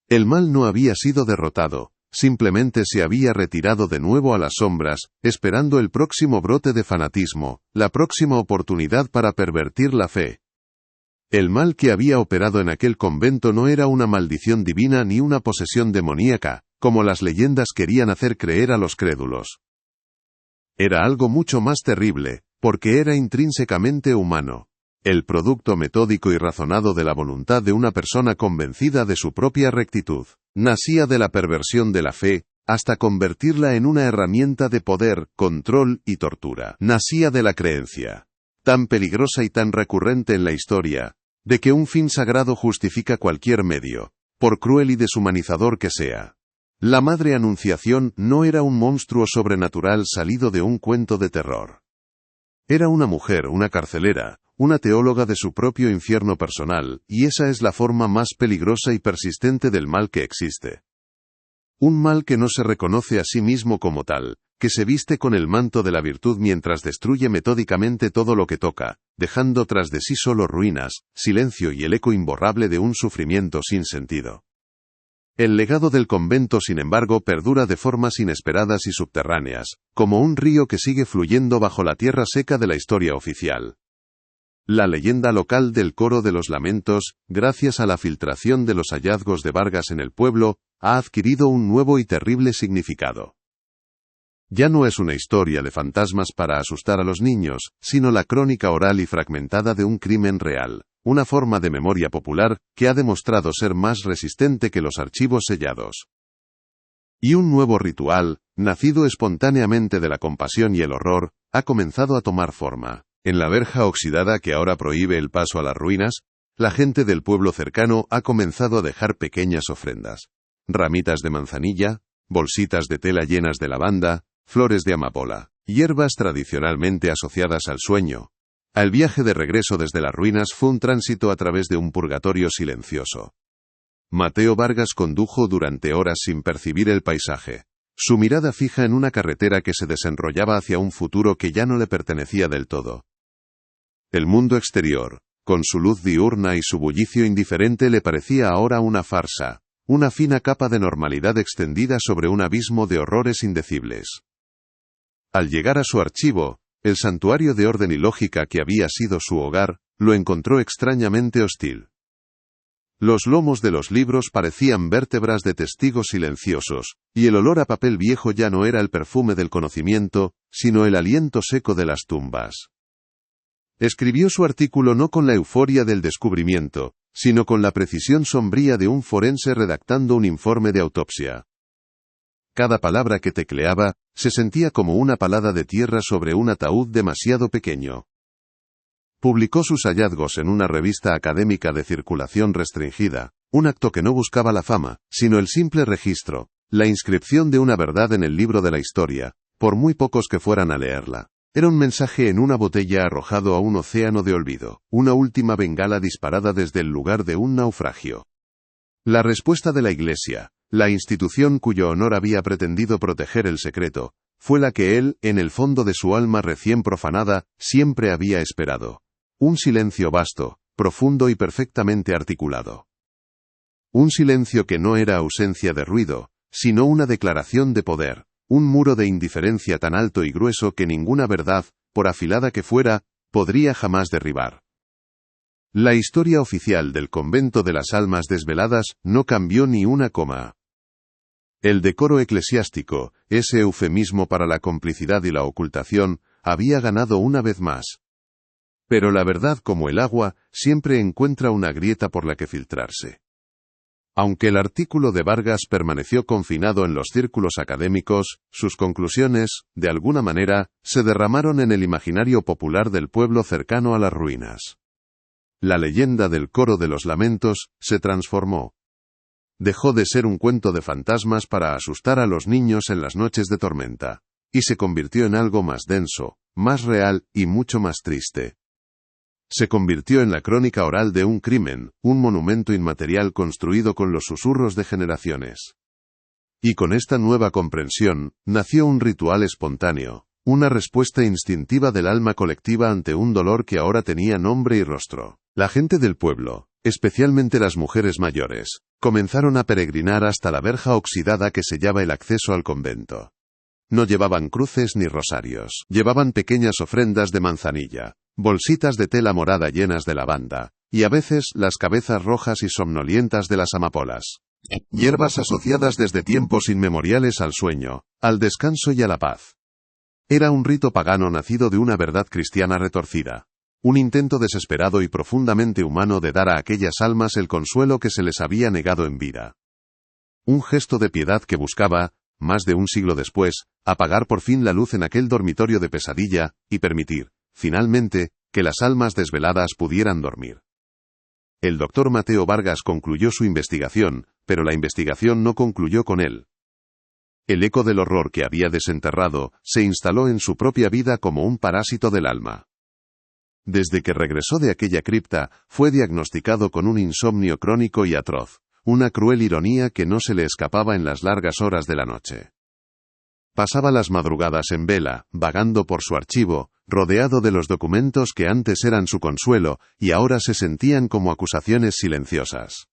El mal no había sido derrotado, simplemente se había retirado de nuevo a las sombras, esperando el próximo brote de fanatismo, la próxima oportunidad para pervertir la fe. El mal que había operado en aquel convento no era una maldición divina ni una posesión demoníaca, como las leyendas querían hacer creer a los crédulos. Era algo mucho más terrible, porque era intrínsecamente humano. El producto metódico y razonado de la voluntad de una persona convencida de su propia rectitud. Nacía de la perversión de la fe, hasta convertirla en una herramienta de poder, control y tortura. Nacía de la creencia, tan peligrosa y tan recurrente en la historia, de que un fin sagrado justifica cualquier medio, por cruel y deshumanizador que sea. La Madre Anunciación no era un monstruo sobrenatural salido de un cuento de terror. Era una mujer, una carcelera, una teóloga de su propio infierno personal, y esa es la forma más peligrosa y persistente del mal que existe. Un mal que no se reconoce a sí mismo como tal, que se viste con el manto de la virtud mientras destruye metódicamente todo lo que toca, dejando tras de sí solo ruinas, silencio y el eco imborrable de un sufrimiento sin sentido. El legado del convento, sin embargo, perdura de formas inesperadas y subterráneas, como un río que sigue fluyendo bajo la tierra seca de la historia oficial. La leyenda local del Coro de los Lamentos, gracias a la filtración de los hallazgos de Vargas en el pueblo, ha adquirido un nuevo y terrible significado. Ya no es una historia de fantasmas para asustar a los niños, sino la crónica oral y fragmentada de un crimen real, una forma de memoria popular que ha demostrado ser más resistente que los archivos sellados. Y un nuevo ritual, nacido espontáneamente de la compasión y el horror, ha comenzado a tomar forma. En la verja oxidada que ahora prohíbe el paso a las ruinas, la gente del pueblo cercano ha comenzado a dejar pequeñas ofrendas. Ramitas de manzanilla, bolsitas de tela llenas de lavanda, flores de amapola, hierbas tradicionalmente asociadas al sueño. El viaje de regreso desde las ruinas fue un tránsito a través de un purgatorio silencioso. Mateo Vargas condujo durante horas sin percibir el paisaje, su mirada fija en una carretera que se desenrollaba hacia un futuro que ya no le pertenecía del todo. El mundo exterior, con su luz diurna y su bullicio indiferente, le parecía ahora una farsa, una fina capa de normalidad extendida sobre un abismo de horrores indecibles. Al llegar a su archivo, el santuario de orden y lógica que había sido su hogar, lo encontró extrañamente hostil. Los lomos de los libros parecían vértebras de testigos silenciosos, y el olor a papel viejo ya no era el perfume del conocimiento, sino el aliento seco de las tumbas. Escribió su artículo no con la euforia del descubrimiento, sino con la precisión sombría de un forense redactando un informe de autopsia. Cada palabra que tecleaba, se sentía como una palada de tierra sobre un ataúd demasiado pequeño. Publicó sus hallazgos en una revista académica de circulación restringida, un acto que no buscaba la fama, sino el simple registro, la inscripción de una verdad en el libro de la historia, por muy pocos que fueran a leerla. Era un mensaje en una botella arrojado a un océano de olvido, una última bengala disparada desde el lugar de un naufragio. La respuesta de la Iglesia, la institución cuyo honor había pretendido proteger el secreto, fue la que él, en el fondo de su alma recién profanada, siempre había esperado. Un silencio vasto, profundo y perfectamente articulado. Un silencio que no era ausencia de ruido, sino una declaración de poder. Un muro de indiferencia tan alto y grueso que ninguna verdad, por afilada que fuera, podría jamás derribar. La historia oficial del convento de las almas desveladas no cambió ni una coma. El decoro eclesiástico, ese eufemismo para la complicidad y la ocultación, había ganado una vez más. Pero la verdad, como el agua, siempre encuentra una grieta por la que filtrarse. Aunque el artículo de Vargas permaneció confinado en los círculos académicos, sus conclusiones, de alguna manera, se derramaron en el imaginario popular del pueblo cercano a las ruinas. La leyenda del Coro de los Lamentos se transformó. Dejó de ser un cuento de fantasmas para asustar a los niños en las noches de tormenta, y se convirtió en algo más denso, más real y mucho más triste. Se convirtió en la crónica oral de un crimen, un monumento inmaterial construido con los susurros de generaciones. Y con esta nueva comprensión, nació un ritual espontáneo, una respuesta instintiva del alma colectiva ante un dolor que ahora tenía nombre y rostro. La gente del pueblo, especialmente las mujeres mayores, comenzaron a peregrinar hasta la verja oxidada que sellaba el acceso al convento. No llevaban cruces ni rosarios, llevaban pequeñas ofrendas de manzanilla, bolsitas de tela morada llenas de lavanda, y a veces las cabezas rojas y somnolientas de las amapolas. Hierbas asociadas desde tiempos inmemoriales al sueño, al descanso y a la paz. Era un rito pagano nacido de una verdad cristiana retorcida. Un intento desesperado y profundamente humano de dar a aquellas almas el consuelo que se les había negado en vida. Un gesto de piedad que buscaba, más de un siglo después, apagar por fin la luz en aquel dormitorio de pesadilla, y permitir, finalmente, que las almas desveladas pudieran dormir. El doctor Mateo Vargas concluyó su investigación, pero la investigación no concluyó con él. El eco del horror que había desenterrado se instaló en su propia vida como un parásito del alma. Desde que regresó de aquella cripta, fue diagnosticado con un insomnio crónico y atroz, una cruel ironía que no se le escapaba en las largas horas de la noche. Pasaba las madrugadas en vela, vagando por su archivo, rodeado de los documentos que antes eran su consuelo y ahora se sentían como acusaciones silenciosas.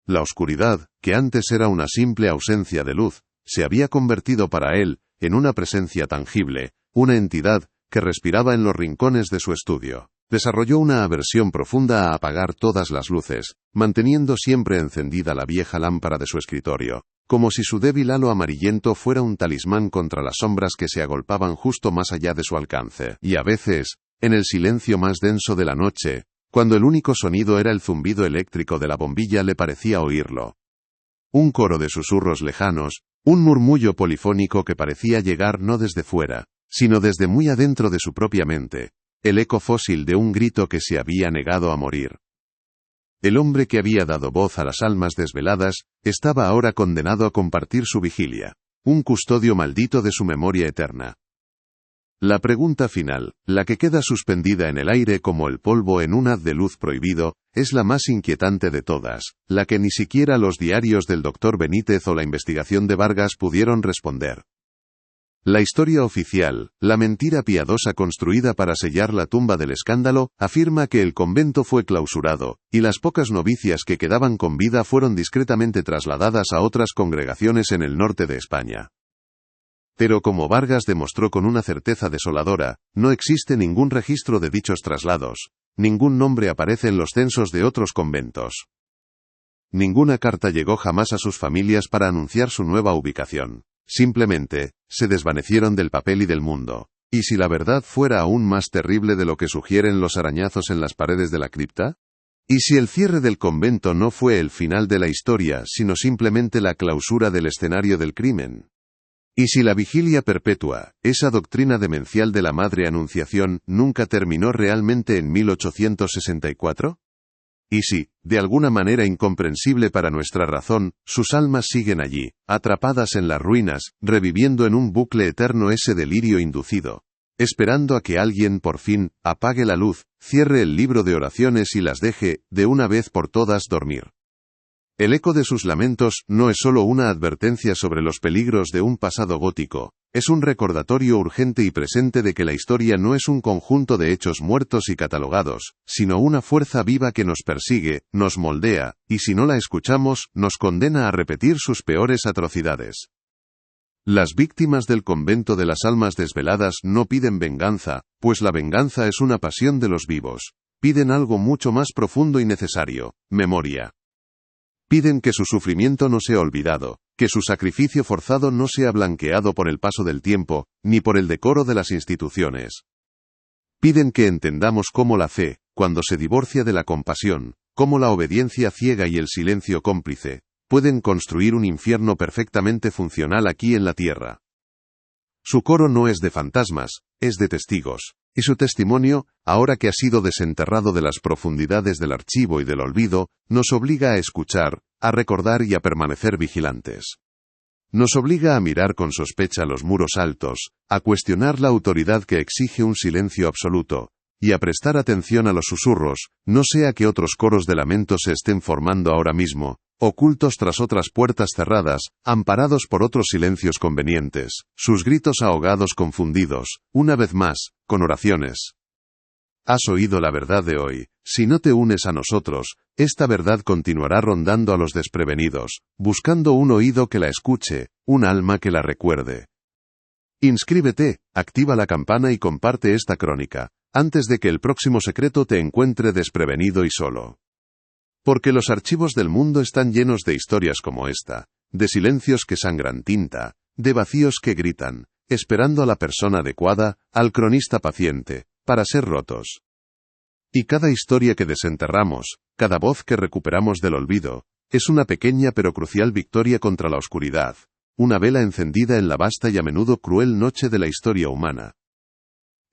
La oscuridad, que antes era una simple ausencia de luz, se había convertido para él en una presencia tangible, una entidad que respiraba en los rincones de su estudio. Desarrolló una aversión profunda a apagar todas las luces, manteniendo siempre encendida la vieja lámpara de su escritorio, como si su débil halo amarillento fuera un talismán contra las sombras que se agolpaban justo más allá de su alcance. Y a veces, en el silencio más denso de la noche, cuando el único sonido era el zumbido eléctrico de la bombilla, le parecía oírlo. Un coro de susurros lejanos, un murmullo polifónico que parecía llegar no desde fuera, sino desde muy adentro de su propia mente, el eco fósil de un grito que se había negado a morir. El hombre que había dado voz a las almas desveladas, estaba ahora condenado a compartir su vigilia, un custodio maldito de su memoria eterna. La pregunta final, la que queda suspendida en el aire como el polvo en un haz de luz prohibido, es la más inquietante de todas, la que ni siquiera los diarios del Dr. Benítez o la investigación de Vargas pudieron responder. La historia oficial, la mentira piadosa construida para sellar la tumba del escándalo, afirma que el convento fue clausurado, y las pocas novicias que quedaban con vida fueron discretamente trasladadas a otras congregaciones en el norte de España. Pero como Vargas demostró con una certeza desoladora, no existe ningún registro de dichos traslados, ningún nombre aparece en los censos de otros conventos. Ninguna carta llegó jamás a sus familias para anunciar su nueva ubicación. Simplemente, se desvanecieron del papel y del mundo. ¿Y si la verdad fuera aún más terrible de lo que sugieren los arañazos en las paredes de la cripta? ¿Y si el cierre del convento no fue el final de la historia, sino simplemente la clausura del escenario del crimen? ¿Y si la vigilia perpetua, esa doctrina demencial de la Madre Anunciación, nunca terminó realmente en 1864? Y si, de alguna manera incomprensible para nuestra razón, sus almas siguen allí, atrapadas en las ruinas, reviviendo en un bucle eterno ese delirio inducido, esperando a que alguien por fin apague la luz, cierre el libro de oraciones y las deje, de una vez por todas, dormir. El eco de sus lamentos no es solo una advertencia sobre los peligros de un pasado gótico, es un recordatorio urgente y presente de que la historia no es un conjunto de hechos muertos y catalogados, sino una fuerza viva que nos persigue, nos moldea, y si no la escuchamos, nos condena a repetir sus peores atrocidades. Las víctimas del convento de las almas desveladas no piden venganza, pues la venganza es una pasión de los vivos. Piden algo mucho más profundo y necesario: memoria. Piden que su sufrimiento no sea olvidado, que su sacrificio forzado no sea blanqueado por el paso del tiempo, ni por el decoro de las instituciones. Piden que entendamos cómo la fe, cuando se divorcia de la compasión, cómo la obediencia ciega y el silencio cómplice, pueden construir un infierno perfectamente funcional aquí en la tierra. Su coro no es de fantasmas, es de testigos. Y su testimonio, ahora que ha sido desenterrado de las profundidades del archivo y del olvido, nos obliga a escuchar, a recordar y a permanecer vigilantes. Nos obliga a mirar con sospecha los muros altos, a cuestionar la autoridad que exige un silencio absoluto, y a prestar atención a los susurros, no sea que otros coros de lamento se estén formando ahora mismo, ocultos tras otras puertas cerradas, amparados por otros silencios convenientes, sus gritos ahogados confundidos, una vez más, con oraciones. Has oído la verdad de hoy. Si no te unes a nosotros, esta verdad continuará rondando a los desprevenidos, buscando un oído que la escuche, un alma que la recuerde. Inscríbete, activa la campana y comparte esta crónica, antes de que el próximo secreto te encuentre desprevenido y solo. Porque los archivos del mundo están llenos de historias como esta, de silencios que sangran tinta, de vacíos que gritan, esperando a la persona adecuada, al cronista paciente, para ser rotos. Y cada historia que desenterramos, cada voz que recuperamos del olvido, es una pequeña pero crucial victoria contra la oscuridad, una vela encendida en la vasta y a menudo cruel noche de la historia humana.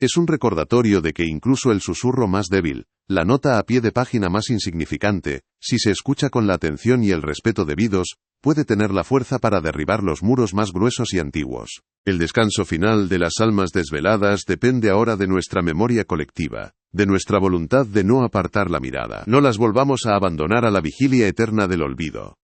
Es un recordatorio de que incluso el susurro más débil, la nota a pie de página más insignificante, si se escucha con la atención y el respeto debidos, puede tener la fuerza para derribar los muros más gruesos y antiguos. El descanso final de las almas desveladas depende ahora de nuestra memoria colectiva, de nuestra voluntad de no apartar la mirada. No las volvamos a abandonar a la vigilia eterna del olvido.